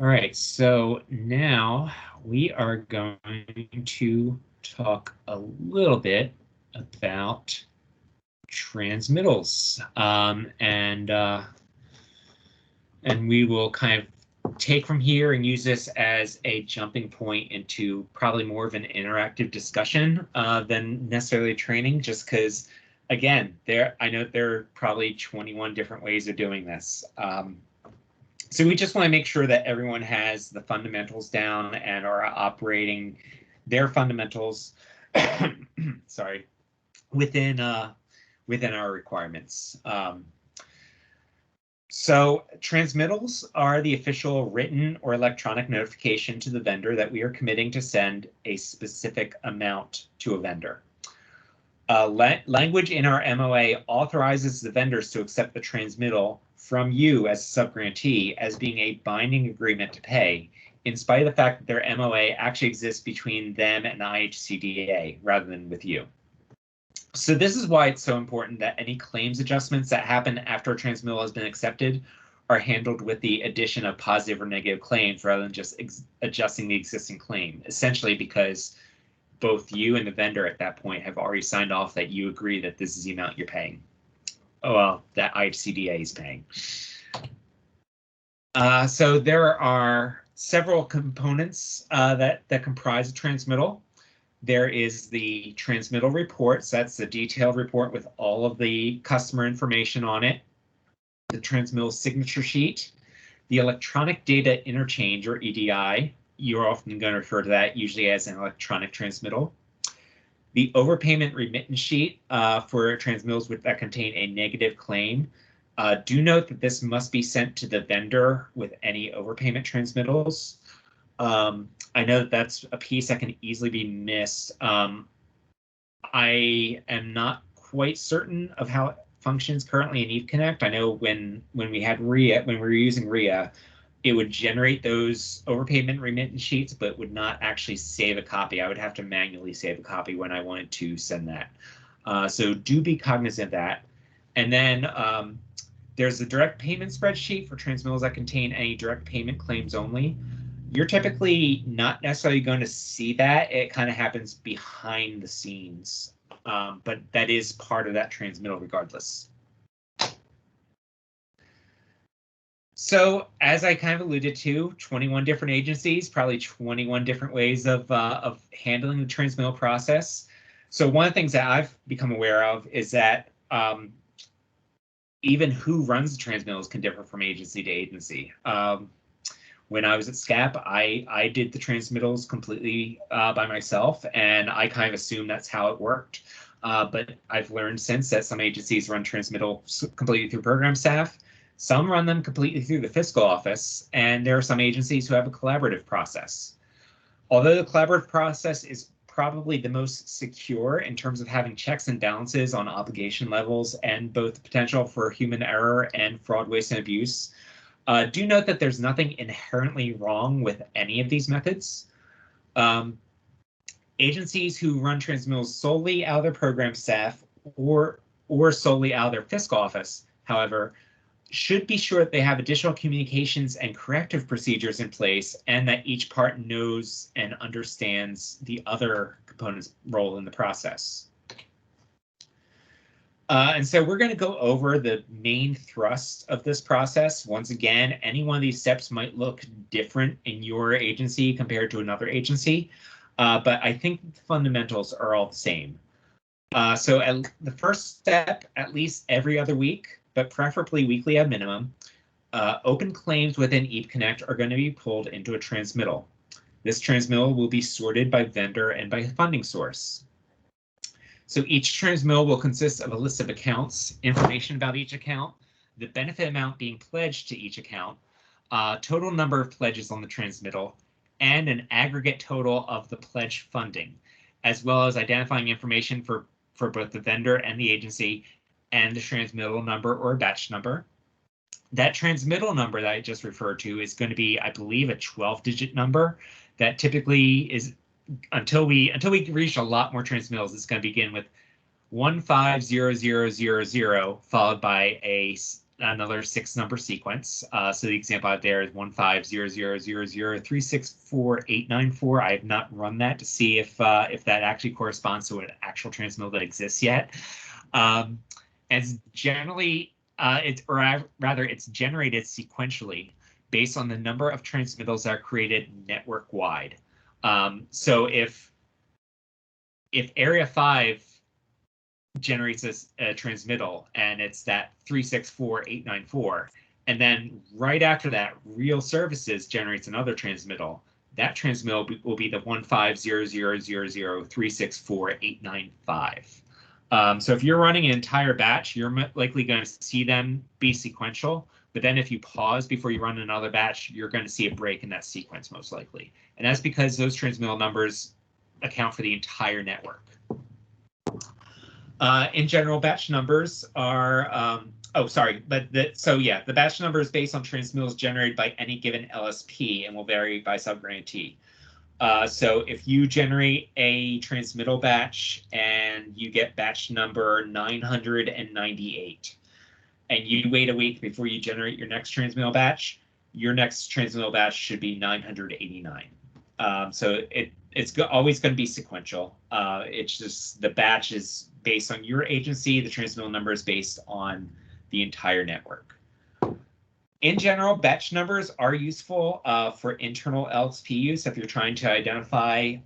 All right, so now we are going to talk a little bit about transmittals, and we will kind of take from here and use this as a jumping point into probably more of an interactive discussion than necessarily training, just because, again, I know there are probably 21 different ways of doing this. So we just want to make sure that everyone has the fundamentals down and are operating their fundamentals, sorry, within our requirements. So transmittals are the official written or electronic notification to the vendor that we are committing to send a specific amount to a vendor. Language in our MOA authorizes the vendors to accept the transmittal from you as a subgrantee as being a binding agreement to pay, in spite of the fact that their MOA actually exists between them and IHCDA rather than with you. So this is why it's so important that any claims adjustments that happen after a transmittal has been accepted are handled with the addition of positive or negative claims rather than just adjusting the existing claim, essentially because both you and the vendor at that point have already signed off that you agree that this is the amount you're paying. Oh, well, that IHCDA is paying. So there are several components that comprise a transmittal. There is the transmittal report. So that's the detailed report with all of the customer information on it. The transmittal signature sheet, the electronic data interchange, or EDI. You're often going to refer to that usually as an electronic transmittal. The overpayment remittance sheet for transmittals that contain a negative claim. Do note that this must be sent to the vendor with any overpayment transmittals. I know that that's a piece that can easily be missed. I am not quite certain of how it functions currently in EAP Connect. I know when we had RIA, when we were using RIA, it would generate those overpayment remittance sheets, but would not actually save a copy. I would have to manually save a copy when I wanted to send that. So do be cognizant of that. And then there's the direct payment spreadsheet for transmittals that contain any direct payment claims only. You're typically not necessarily going to see that. It kind of happens behind the scenes, but that is part of that transmittal regardless. So as I kind of alluded to, 21 different agencies, probably 21 different ways of handling the transmittal process. So one of the things that I've become aware of is that even who runs the transmittals can differ from agency to agency. When I was at SCAP, I did the transmittals completely by myself, and I kind of assumed that's how it worked. But I've learned since that some agencies run transmittals completely through program staff. Some run them completely through the fiscal office, and there are some agencies who have a collaborative process. Although the collaborative process is probably the most secure in terms of having checks and balances on obligation levels and both the potential for human error and fraud, waste, and abuse, do note that there's nothing inherently wrong with any of these methods. Agencies who run transmittals solely out of their program staff or solely out of their fiscal office, however, should be sure that they have additional communications and corrective procedures in place and that each part knows and understands the other component's role in the process. And so we're going to go over the main thrust of this process. Once again, any one of these steps might look different in your agency compared to another agency, but I think the fundamentals are all the same. So the first step, at least every other week, but preferably weekly at minimum, open claims within EAP Connect are going to be pulled into a transmittal. This transmittal will be sorted by vendor and by funding source. So each transmittal will consist of a list of accounts, information about each account, the benefit amount being pledged to each account, total number of pledges on the transmittal, and an aggregate total of the pledge funding, as well as identifying information for both the vendor and the agency, and the transmittal number or batch number. That transmittal number that I just referred to is going to be, I believe, a 12-digit number that typically is, until we reach a lot more transmittals, it's going to begin with 150000 followed by another 6-number sequence. So the example out there is 150000364894. I have not run that to see if that actually corresponds to an actual transmittal that exists yet. As generally, it's generated sequentially based on the number of transmittals that are created network-wide. So if Area 5 generates a transmittal and it's that 364894, And then right after that, Real Services generates another transmittal. That transmittal will be the 150000364,895. So if you're running an entire batch, you're likely going to see them be sequential. But then if you pause before you run another batch, you're going to see a break in that sequence most likely. And that's because those transmittal numbers account for the entire network. In general, batch numbers are, the batch number is based on transmittals generated by any given LSP and will vary by subgrantee. So if you generate a transmittal batch and you get batch number 998, and you wait a week before you generate your next transmittal batch, your next transmittal batch should be 989. So it's always going to be sequential. It's just the batch is based on your agency. The transmittal number is based on the entire network. In general, batch numbers are useful for internal LSP use. If you're trying to identify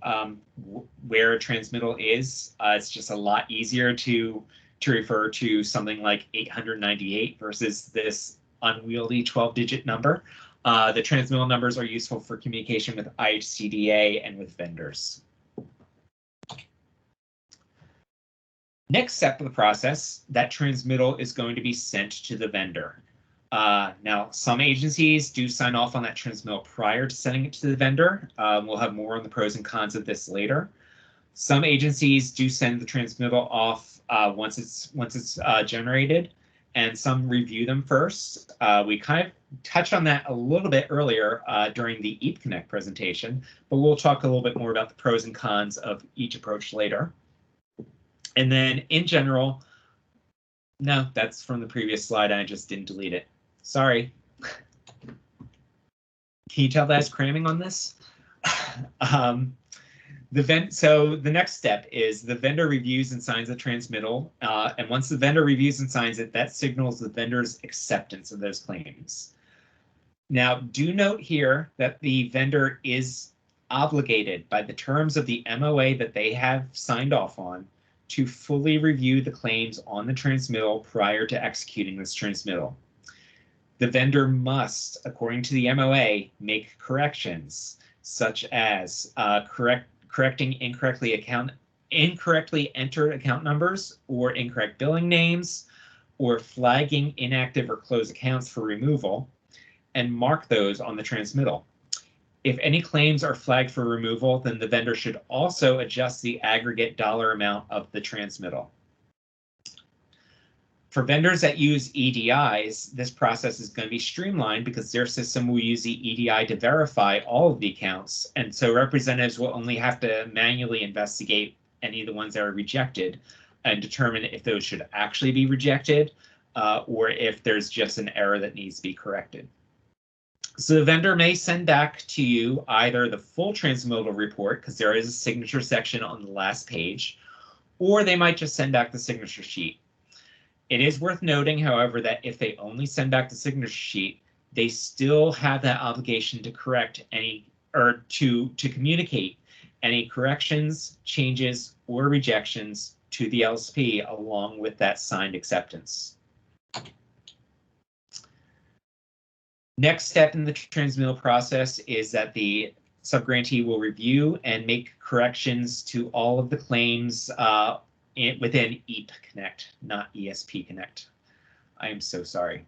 where a transmittal is, it's just a lot easier to refer to something like 898 versus this unwieldy 12-digit number. The transmittal numbers are useful for communication with IHCDA and with vendors. Next step of the process, that transmittal is going to be sent to the vendor. Now, some agencies do sign off on that transmittal prior to sending it to the vendor. We'll have more on the pros and cons of this later. Some agencies do send the transmittal off once it's generated, and some review them first. We kind of touched on that a little bit earlier during the EAP Connect presentation, but we'll talk a little bit more about the pros and cons of each approach later. And then in general, no, that's from the previous slide. I just didn't delete it. Sorry. Can you tell that I was cramming on this? So the next step is the vendor reviews and signs the transmittal. And once the vendor reviews and signs it, that signals the vendor's acceptance of those claims. Now, do note here that the vendor is obligated by the terms of the MOA that they have signed off on to fully review the claims on the transmittal prior to executing this transmittal. The vendor must, according to the MOA, make corrections such as correcting incorrectly entered account numbers or incorrect billing names, or flagging inactive or closed accounts for removal, and mark those on the transmittal. If any claims are flagged for removal, then the vendor should also adjust the aggregate dollar amount of the transmittal. For vendors that use EDIs, this process is going to be streamlined because their system will use the EDI to verify all of the accounts. And so representatives will only have to manually investigate any of the ones that are rejected and determine if those should actually be rejected or if there's just an error that needs to be corrected. So the vendor may send back to you either the full transmittal report, because there is a signature section on the last page, or they might just send back the signature sheet. It is worth noting, however, that if they only send back the signature sheet, they still have that obligation to correct any, or to communicate any corrections, changes, or rejections to the LSP along with that signed acceptance. Next step in the transmittal process is that the subgrantee will review and make corrections to all of the claims within EAP Connect, not ESP Connect. I am so sorry.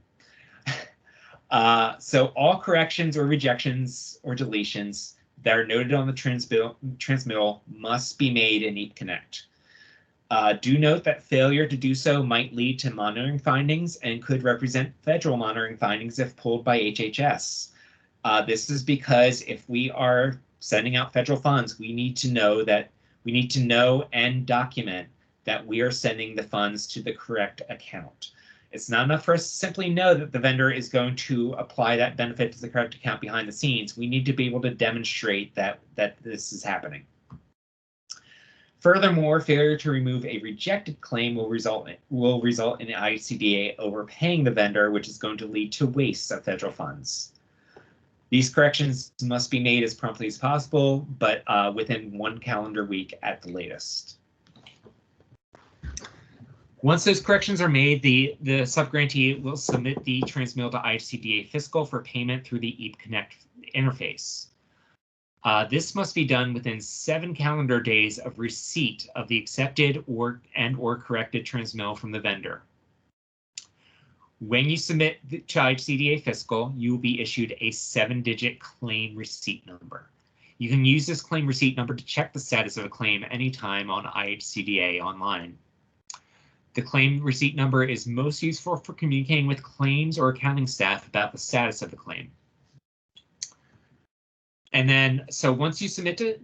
So all corrections or rejections or deletions that are noted on the transmittal must be made in EAP Connect. Do note that failure to do so might lead to monitoring findings and could represent federal monitoring findings if pulled by HHS. This is because if we are sending out federal funds, we need to know and document that we are sending the funds to the correct account. It's not enough for us to simply know that the vendor is going to apply that benefit to the correct account behind the scenes. We need to be able to demonstrate that this is happening. Furthermore, failure to remove a rejected claim will result in the ICDA overpaying the vendor, which is going to lead to waste of federal funds. These corrections must be made as promptly as possible, but within 1 calendar week at the latest. Once those corrections are made, the subgrantee will submit the transmittal to IHCDA Fiscal for payment through the EAP Connect interface. This must be done within 7 calendar days of receipt of the accepted or corrected transmittal from the vendor. When you submit to IHCDA Fiscal, you will be issued a 7-digit claim receipt number. You can use this claim receipt number to check the status of a claim anytime on IHCDA online. The claim receipt number is most useful for communicating with claims or accounting staff about the status of the claim. And then, so once you submit to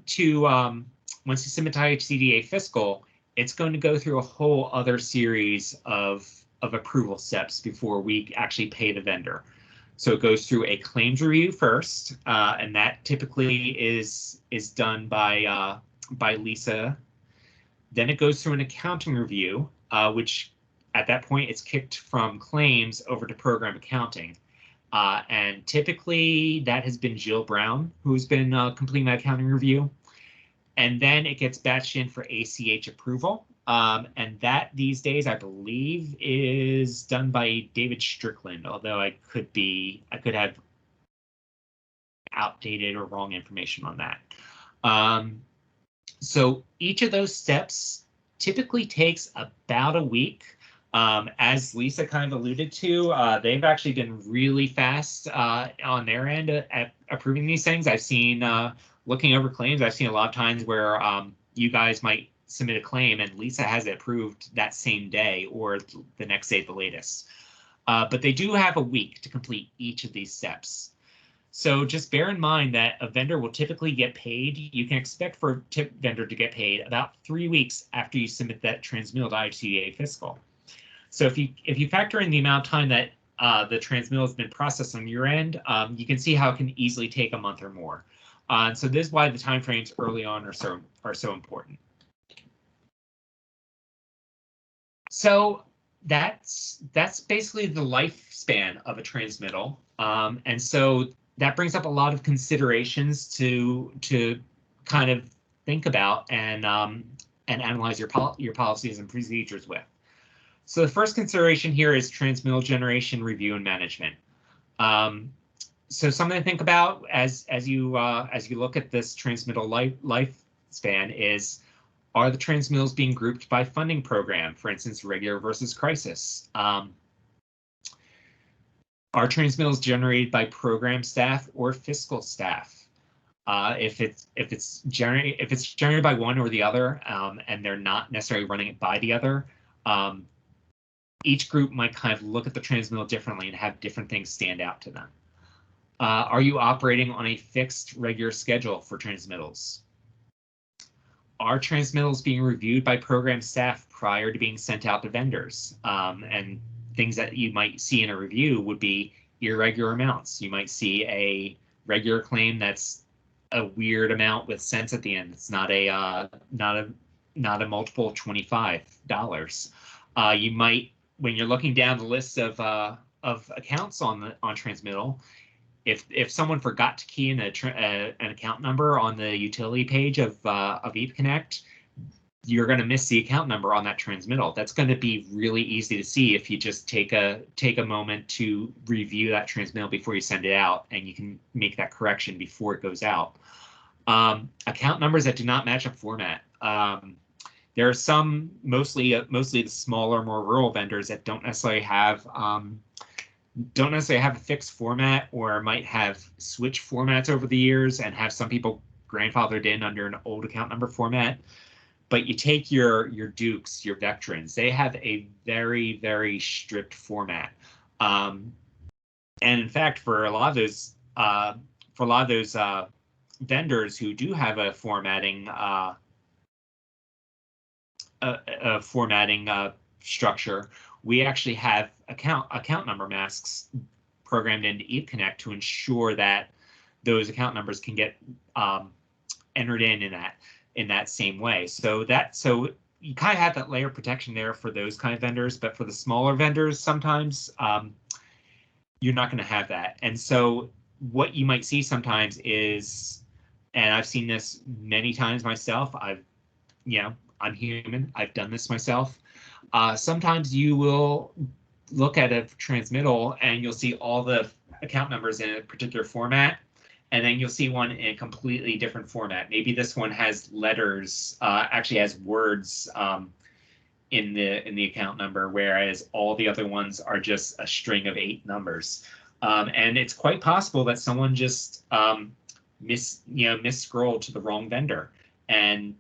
IHCDA Fiscal, it's going to go through a whole other series of approval steps before we actually pay the vendor. So it goes through a claims review first, and that typically is done by Lisa. Then it goes through an accounting review, which at that point it's kicked from claims over to program accounting. And typically that has been Jill Brown, who's been completing that accounting review. And then it gets batched in for ACH approval. And that these days, I believe, is done by David Strickland, although I could have outdated or wrong information on that. So each of those steps typically takes about a week. As Lisa kind of alluded to, they've actually been really fast on their end at approving these things. I've seen, looking over claims, I've seen a lot of times where you guys might submit a claim and Lisa has it approved that same day or the next day at the latest. But they do have a week to complete each of these steps. So just bear in mind that a vendor will typically get paid. You can expect for a vendor to get paid about 3 weeks after you submit that transmittal to IHCDA Fiscal. So if you factor in the amount of time that the transmittal has been processed on your end, you can see how it can easily take a month or more. So this is why the timeframes early on are so important. So that's basically the lifespan of a transmittal, and so that brings up a lot of considerations to kind of think about and analyze your policies and procedures with. So the first consideration here is transmittal generation, review, and management. So something to think about as you look at this transmittal lifespan is, are the transmittals being grouped by funding program, for instance, regular versus crisis? Are transmittals generated by program staff or fiscal staff? If it's generated by one or the other, and they're not necessarily running it by the other, each group might kind of look at the transmittal differently and have different things stand out to them. Are you operating on a fixed regular schedule for transmittals? Are transmittals being reviewed by program staff prior to being sent out to vendors? And things that you might see in a review would be irregular amounts. You might see a regular claim that's a weird amount with cents at the end. It's not a multiple $25. You might, when you're looking down the list of accounts on transmittal, if someone forgot to key in an account number on the utility page of EAP Connect, you're going to miss the account number on that transmittal. That's going to be really easy to see if you just take a moment to review that transmittal before you send it out, and you can make that correction before it goes out. Account numbers that do not match a format. There are some, mostly the smaller, more rural vendors that don't necessarily have a fixed format, or might have switched formats over the years and have some people grandfathered in under an old account number format. But you take your Dukes, your Vectrans, they have a very, very strict format. And in fact, for a lot of those vendors who do have a formatting structure, we actually have account number masks programmed into EAP Connect to ensure that those account numbers can get entered in that same way. So you kind of have that layer of protection there for those kind of vendors, but for the smaller vendors, sometimes you're not going to have that. And so what you might see sometimes is, and I've seen this many times myself, I'm human, I've done this myself. sometimes you will look at a transmittal and you'll see all the account numbers in a particular format, and then you'll see one in a completely different format. Maybe this one has letters, actually has words in the account number, whereas all the other ones are just a string of 8 numbers. And it's quite possible that someone just mis-scrolled to the wrong vendor, and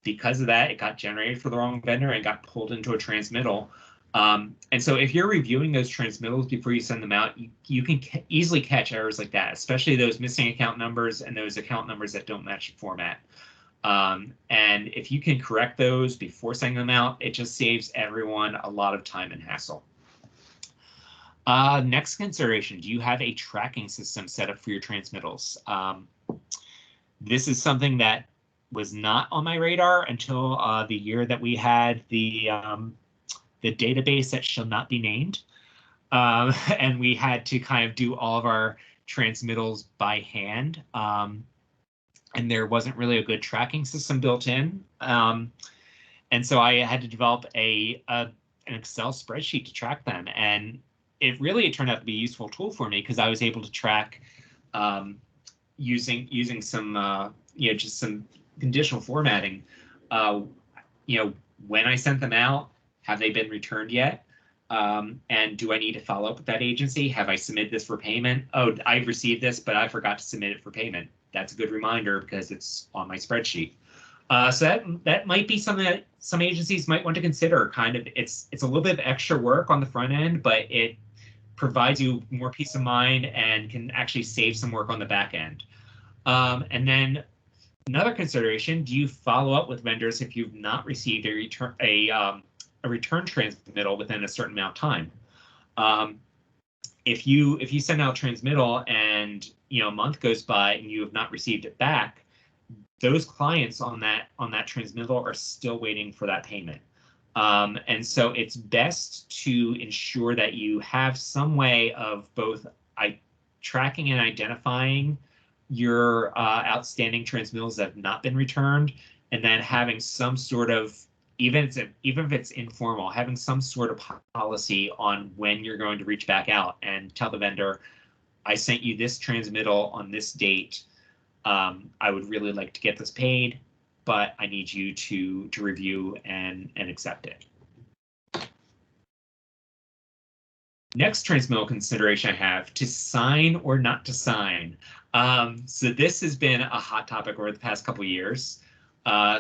because of that, it got generated for the wrong vendor and got pulled into a transmittal. And so if you're reviewing those transmittals before you send them out, you can easily catch errors like that, especially those missing account numbers and those account numbers that don't match the format. And if you can correct those before sending them out, it just saves everyone a lot of time and hassle. Next consideration, do you have a tracking system set up for your transmittals? This is something that was not on my radar until the year that we had the database that shall not be named. And we had to kind of do all of our transmittals by hand. And there wasn't really a good tracking system built in. And so I had to develop an Excel spreadsheet to track them. And it turned out to be a useful tool for me because I was able to track using some, just some conditional formatting, when I sent them out, have they been returned yet? And do I need to follow up with that agency? Have I submitted this for payment? Oh, I've received this, but I forgot to submit it for payment. That's a good reminder because it's on my spreadsheet. So that might be something that some agencies might want to consider. Kind of, it's a little bit of extra work on the front end, but it provides you more peace of mind and can actually save some work on the back end. And then another consideration: do you follow up with vendors if you've not received a return transmittal within a certain amount of time? If you send out transmittal and a month goes by and you have not received it back, those clients on that transmittal are still waiting for that payment. And so it's best to ensure that you have some way of both tracking and identifying your outstanding transmittals that have not been returned, and then having some sort of, even if it's informal, having some sort of policy on when you're going to reach back out and tell the vendor, I sent you this transmittal on this date. I would really like to get this paid, but I need you to review and accept it. Next transmittal consideration I have: to sign or not to sign. So this has been a hot topic over the past couple of years.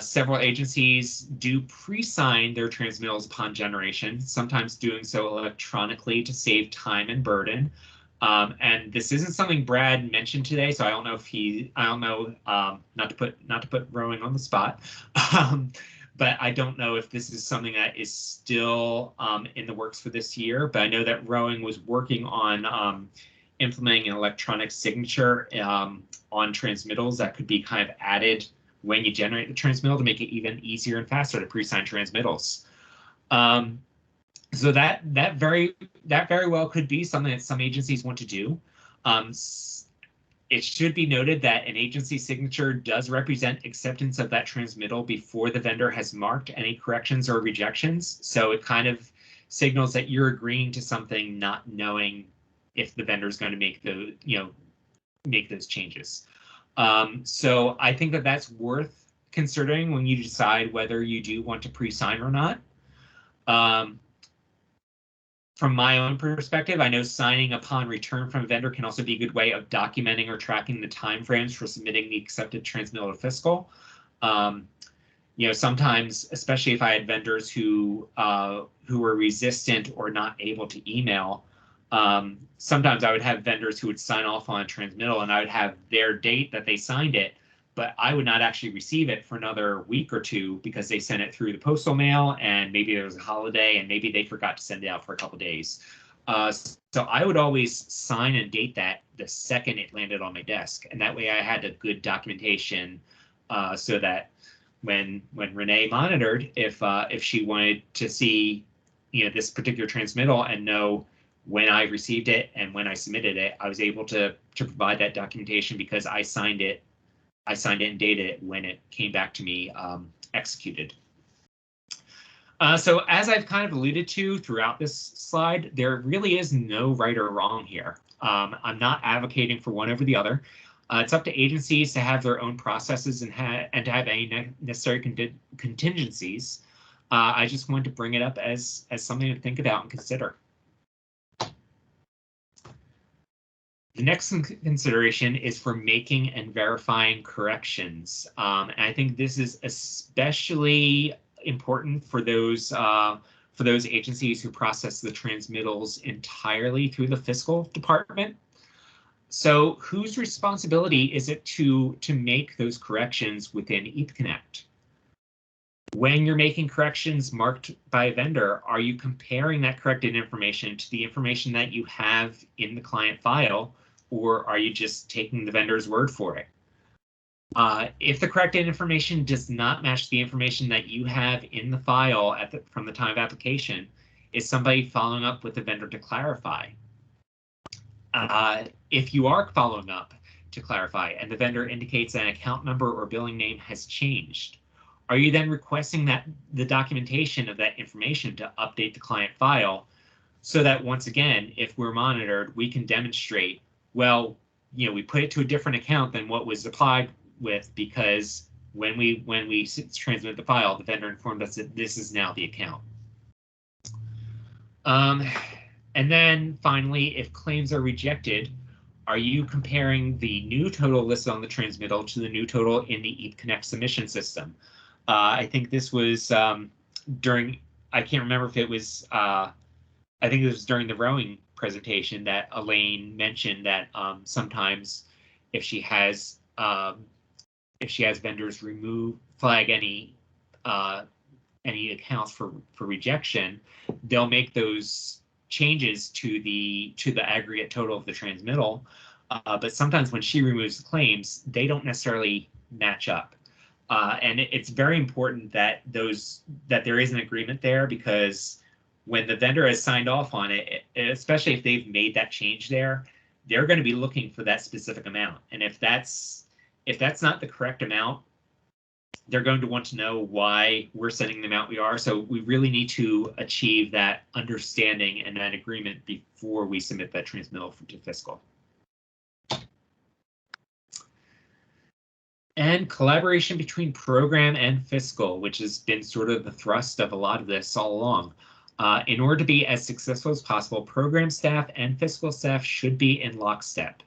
Several agencies do pre-sign their transmittals upon generation, sometimes doing so electronically to save time and burden. And this isn't something Brad mentioned today, so I don't know not to put Rowing on the spot, but I don't know if this is something that is still in the works for this year. But I know that Rowing was working on implementing an electronic signature on transmittals that could be kind of added when you generate the transmittal to make it even easier and faster to pre-sign transmittals. So that very well could be something that some agencies want to do. It should be noted that an agency signature does represent acceptance of that transmittal before the vendor has marked any corrections or rejections. So it kind of signals that you're agreeing to something, not knowing if the vendor is going to make make those changes. So I think that that's worth considering when you decide whether you do want to pre-sign or not. From my own perspective, I know signing upon return from a vendor can also be a good way of documenting or tracking the timeframes for submitting the accepted transmittal to fiscal. Sometimes, especially if I had vendors who were resistant or not able to email, sometimes I would have vendors who would sign off on a transmittal and I would have their date that they signed it, but I would not actually receive it for another week or two because they sent it through the postal mail and maybe there was a holiday and maybe they forgot to send it out for a couple of days. So I would always sign and date that the second it landed on my desk, and that way I had a good documentation so that when Renee monitored, if she wanted to see this particular transmittal and know when I received it and when I submitted it, I was able to provide that documentation because I signed it and dated it when it came back to me executed. So as I've kind of alluded to throughout this slide, there really is no right or wrong here. I'm not advocating for one over the other. It's up to agencies to have their own processes and to have any necessary contingencies. I just wanted to bring it up as something to think about and consider. The next consideration is for making and verifying corrections. And I think this is especially important for those agencies who process the transmittals entirely through the fiscal department. So whose responsibility is it to make those corrections within EAP Connect? When you're making corrections marked by a vendor, are you comparing that corrected information to the information that you have in the client file, or are you just taking the vendor's word for it? If the corrected information does not match the information that you have in the file from the time of application, is somebody following up with the vendor to clarify? If you are following up to clarify and the vendor indicates an account number or billing name has changed, are you then requesting that the documentation of that information to update the client file so that once again, if we're monitored, we can demonstrate, well, you know, we put it to a different account than what was applied with, because when we transmit the file, the vendor informed us that this is now the account. And then finally, if claims are rejected, are you comparing the new total listed on the transmittal to the new total in the EAP Connect submission system? I think this was during, I can't remember if it was, I think it was during the rowing presentation that Elaine mentioned that sometimes if she has vendors flag any accounts for rejection, they'll make those changes to the aggregate total of the transmittal. But sometimes when she removes the claims, they don't necessarily match up. And it's very important that there is an agreement there, because when the vendor has signed off on it, especially if they've made that change there, they're going to be looking for that specific amount. And if that's not the correct amount, they're going to want to know why we're sending the amount we are. So we really need to achieve that understanding and that agreement before we submit that transmittal to fiscal. And collaboration between program and fiscal, which has been sort of the thrust of a lot of this all along. In order to be as successful as possible, program staff and fiscal staff should be in lockstep.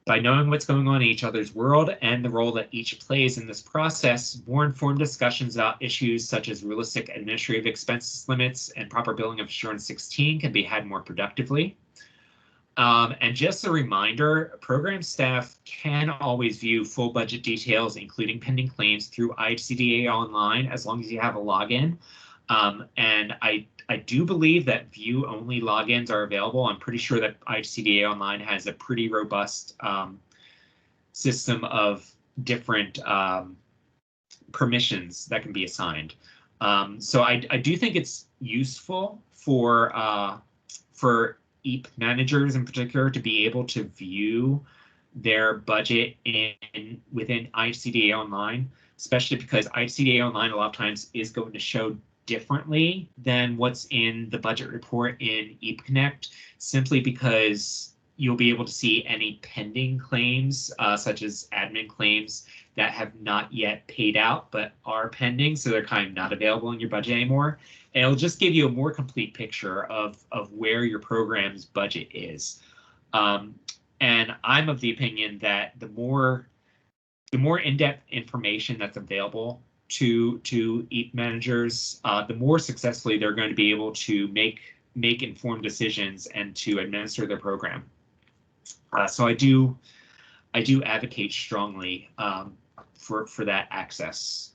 By knowing what's going on in each other's world and the role that each plays in this process, more informed discussions about issues such as realistic administrative expenses limits and proper billing of Assurance 16 can be had more productively. And just a reminder, program staff can always view full budget details, including pending claims, through IHCDA Online, as long as you have a login. And I do believe that view-only logins are available. I'm pretty sure that IHCDA Online has a pretty robust system of different permissions that can be assigned. So I do think it's useful for EAP managers in particular to be able to view their budget within IHCDA Online, especially because IHCDA Online a lot of times is going to show differently than what's in the budget report in EAP Connect, simply because you'll be able to see any pending claims, such as admin claims that have not yet paid out but are pending, so they're kind of not available in your budget anymore. And it'll just give you a more complete picture of where your program's budget is. And I'm of the opinion that the more in-depth information that's available to EAP managers, the more successfully they're going to be able to make informed decisions and to administer their program. So I do advocate strongly for that access.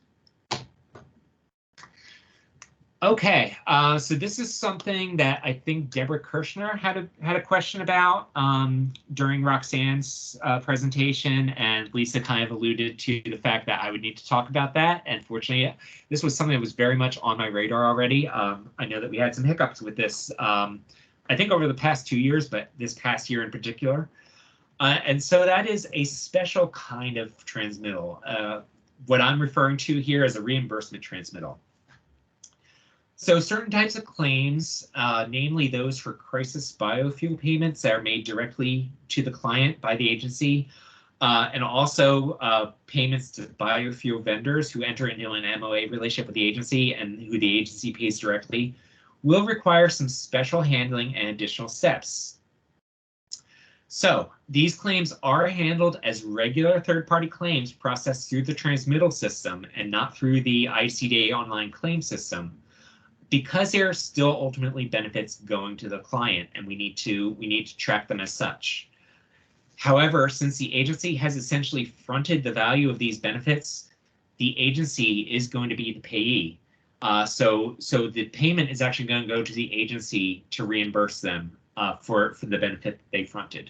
Okay, so this is something that I think Deborah Kirshner had a question about during Roxanne's presentation, and Lisa kind of alluded to the fact that I would need to talk about that. And fortunately, this was something that was very much on my radar already. I know that we had some hiccups with this, I think over the past 2 years, but this past year in particular. And so that is a special kind of transmittal. What I'm referring to here is a reimbursement transmittal. So certain types of claims, namely those for crisis biofuel payments that are made directly to the client by the agency, and also payments to biofuel vendors who enter into an MOA relationship with the agency and who the agency pays directly, will require some special handling and additional steps. So these claims are handled as regular third-party claims processed through the transmittal system and not through the ICDA online claim system, because there are still ultimately benefits going to the client, and we need to track them as such. However, since the agency has essentially fronted the value of these benefits, the agency is going to be the payee. So the payment is actually going to go to the agency to reimburse them for the benefit they fronted.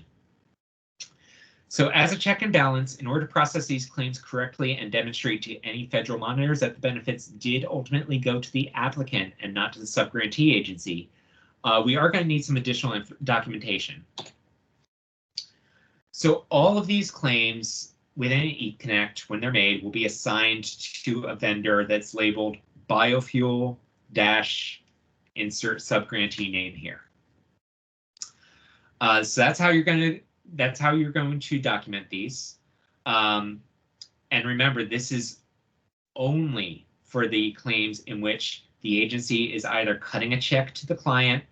So as a check and balance, in order to process these claims correctly and demonstrate to any federal monitors that the benefits did ultimately go to the applicant and not to the subgrantee agency, we are going to need some additional documentation. So all of these claims within EAP Connect, when they're made, will be assigned to a vendor that's labeled biofuel - insert subgrantee name here. So that's how you're going to document these. And remember, this is only for the claims in which the agency is either cutting a check to the client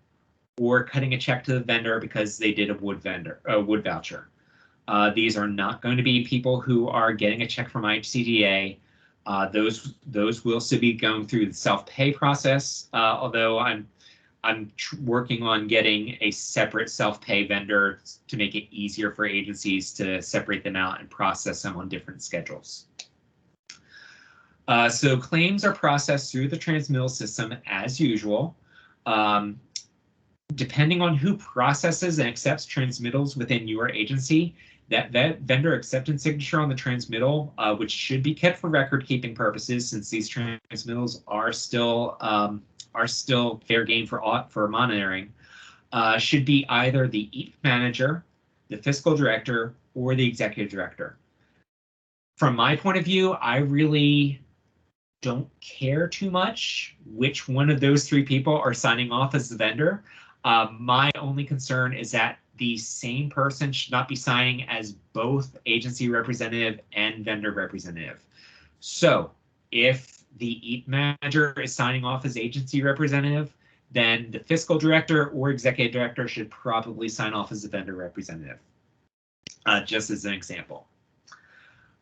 or cutting a check to the vendor because they did a wood voucher. These are not going to be people who are getting a check from ICDA. Those will still be going through the self-pay process, although I'm working on getting a separate self-pay vendor to make it easier for agencies to separate them out and process them on different schedules. So claims are processed through the transmittal system as usual. Depending on who processes and accepts transmittals within your agency, that vendor acceptance signature on the transmittal, which should be kept for record-keeping purposes, since these transmittals are still fair game for monitoring, should be either the EAP manager, the fiscal director, or the executive director. From my point of view, I really don't care too much which one of those three people are signing off as the vendor. My only concern is that the same person should not be signing as both agency representative and vendor representative. So if the EAP manager is signing off as agency representative, then the fiscal director or executive director should probably sign off as a vendor representative, just as an example.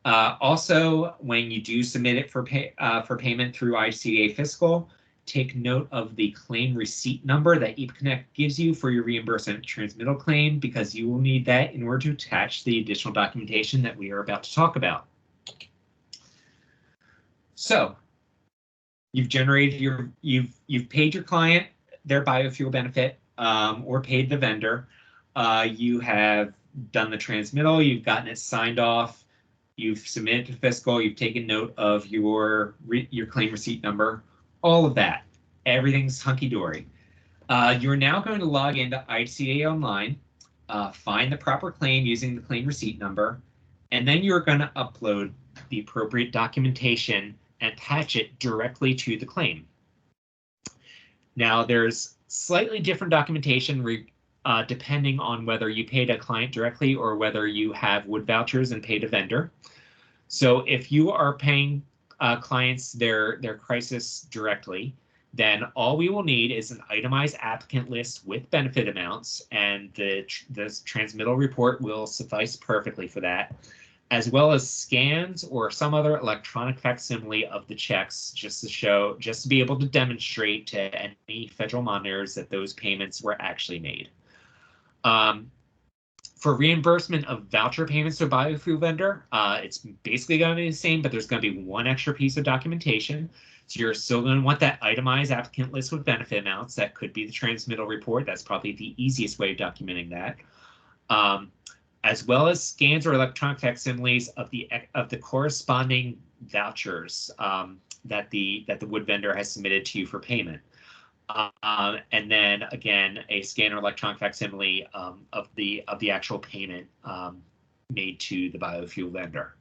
Also, when you do submit it for payment through ICDA Fiscal, take note of the claim receipt number that EAP Connect gives you for your reimbursement transmittal claim, because you will need that in order to attach the additional documentation that we are about to talk about. So you've generated you've paid your client their biofuel benefit, or paid the vendor. You have done the transmittal, you've gotten it signed off, you've submitted to Fiscal, you've taken note of your claim receipt number, all of that. Everything's hunky-dory. You're now going to log into ICDA Online, find the proper claim using the claim receipt number, and then you're going to upload the appropriate documentation and attach it directly to the claim. Now, there's slightly different documentation depending on whether you paid a client directly or whether you have wood vouchers and paid a vendor. So if you are paying clients their crisis directly, then all we will need is an itemized applicant list with benefit amounts, and the transmittal report will suffice perfectly for that, as well as scans or some other electronic facsimile of the checks, just to be able to demonstrate to any federal monitors that those payments were actually made. For reimbursement of voucher payments to a biofuel vendor, it's basically going to be the same, but there's going to be one extra piece of documentation. So you're still going to want that itemized applicant list with benefit amounts. That could be the transmittal report. That's probably the easiest way of documenting that. As well as scans or electronic facsimiles of the corresponding vouchers that the wood vendor has submitted to you for payment. And then again, a scan or electronic facsimile of the actual payment made to the biofuel vendor.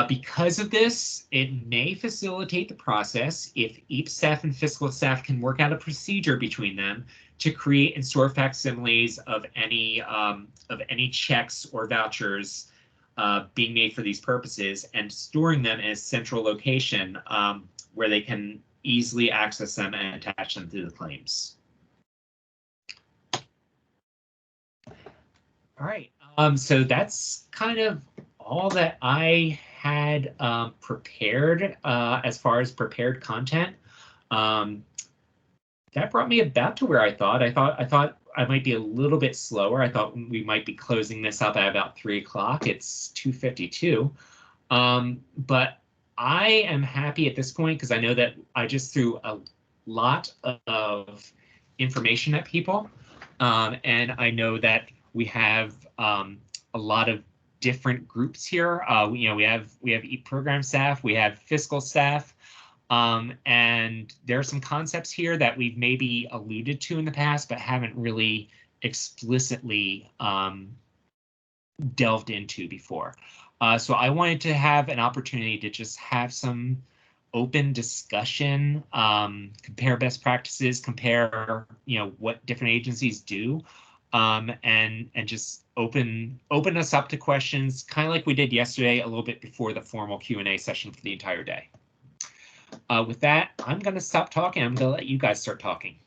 Because of this, it may facilitate the process if EAP staff and fiscal staff can work out a procedure between them to create and store facsimiles of any checks or vouchers being made for these purposes and storing them in a central location where they can easily access them and attach them to the claims. All right, so that's kind of all that I had prepared as far as prepared content. That brought me about to where I thought I might be a little bit slower. I thought we might be closing this up at about 3 o'clock. It's 2:52. But I am happy at this point because I know that I just threw a lot of information at people. And I know that we have a lot of different groups here. You know, we have EAP program staff, we have fiscal staff, and there are some concepts here that we've maybe alluded to in the past, but haven't really explicitly delved into before. So I wanted to have an opportunity to just have some open discussion, compare best practices, compare, you know, what different agencies do, and just open us up to questions, kind of like we did yesterday, a little bit before the formal Q&A session for the entire day. With that, I'm going to stop talking. I'm going to let you guys start talking.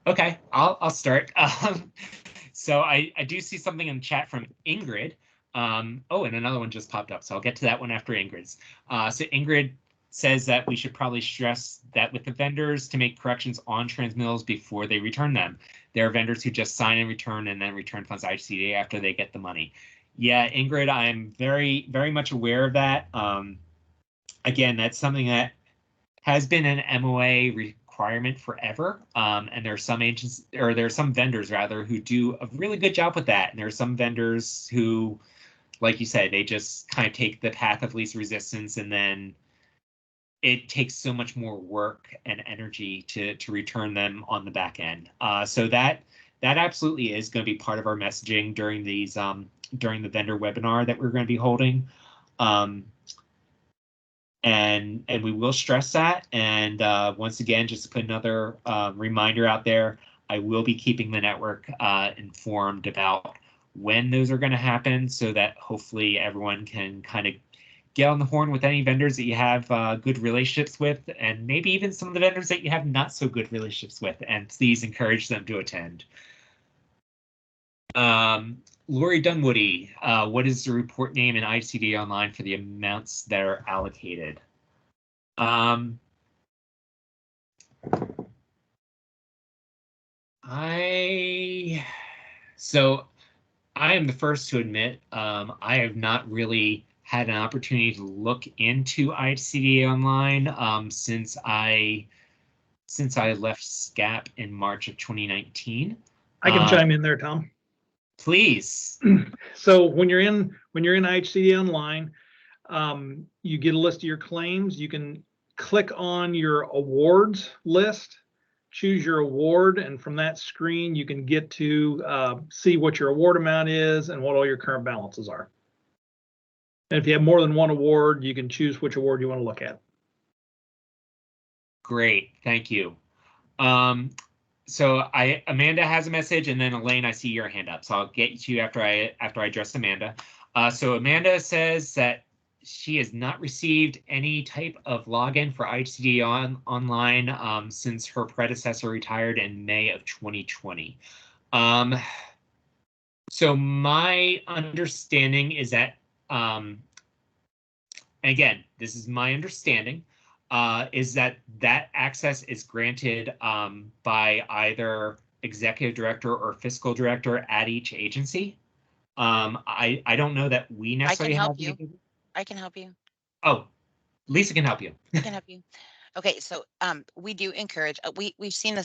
Okay, I'll start. So I do see something in the chat from Ingrid. Oh, and another one just popped up, so I'll get to that one after Ingrid's. So Ingrid says that we should probably stress that with the vendors to make corrections on transmittals before they return them. There are vendors who just sign and then return funds to ICDA after they get the money. Yeah, Ingrid, I'm very, very much aware of that. Again, that's something that has been an MOA requirement forever. And there are some agents, or there are some vendors rather, who do a really good job with that. And there are some vendors who, like you said, they just kind of take the path of least resistance, and then it takes so much more work and energy to return them on the back end. So that absolutely is going to be part of our messaging during these during the vendor webinar that we're going to be holding. And we will stress that. And once again, just to put another reminder out there, I will be keeping the network informed about when those are going to happen, so that hopefully everyone can kind of get on the horn with any vendors that you have good relationships with, and maybe even some of the vendors that you have not so good relationships with, and please encourage them to attend. Lori Dunwoody, what is the report name in ICD Online for the amounts that are allocated? So I am the first to admit, I have not really had an opportunity to look into ICDA Online since I left SCAP in March of 2019. I can chime in there, Tom. Please. So when you're in IHCD Online, you get a list of your claims. You can click on your awards list, choose your award, and from that screen you can get to see what your award amount is and what all your current balances are. And if you have more than one award, you can choose which award you want to look at. Great, thank you. So Amanda has a message, and then Elaine, I see your hand up, so I'll get to you after I address Amanda. So Amanda says that she has not received any type of login for IHCD Online since her predecessor retired in May of 2020. So my understanding is that, and again, this is my understanding, is that access is granted by either executive director or fiscal director at each agency. I don't know that we necessarily have. I can help you. Oh, Lisa can help you. I can help you. Okay, so we do encourage, we've seen this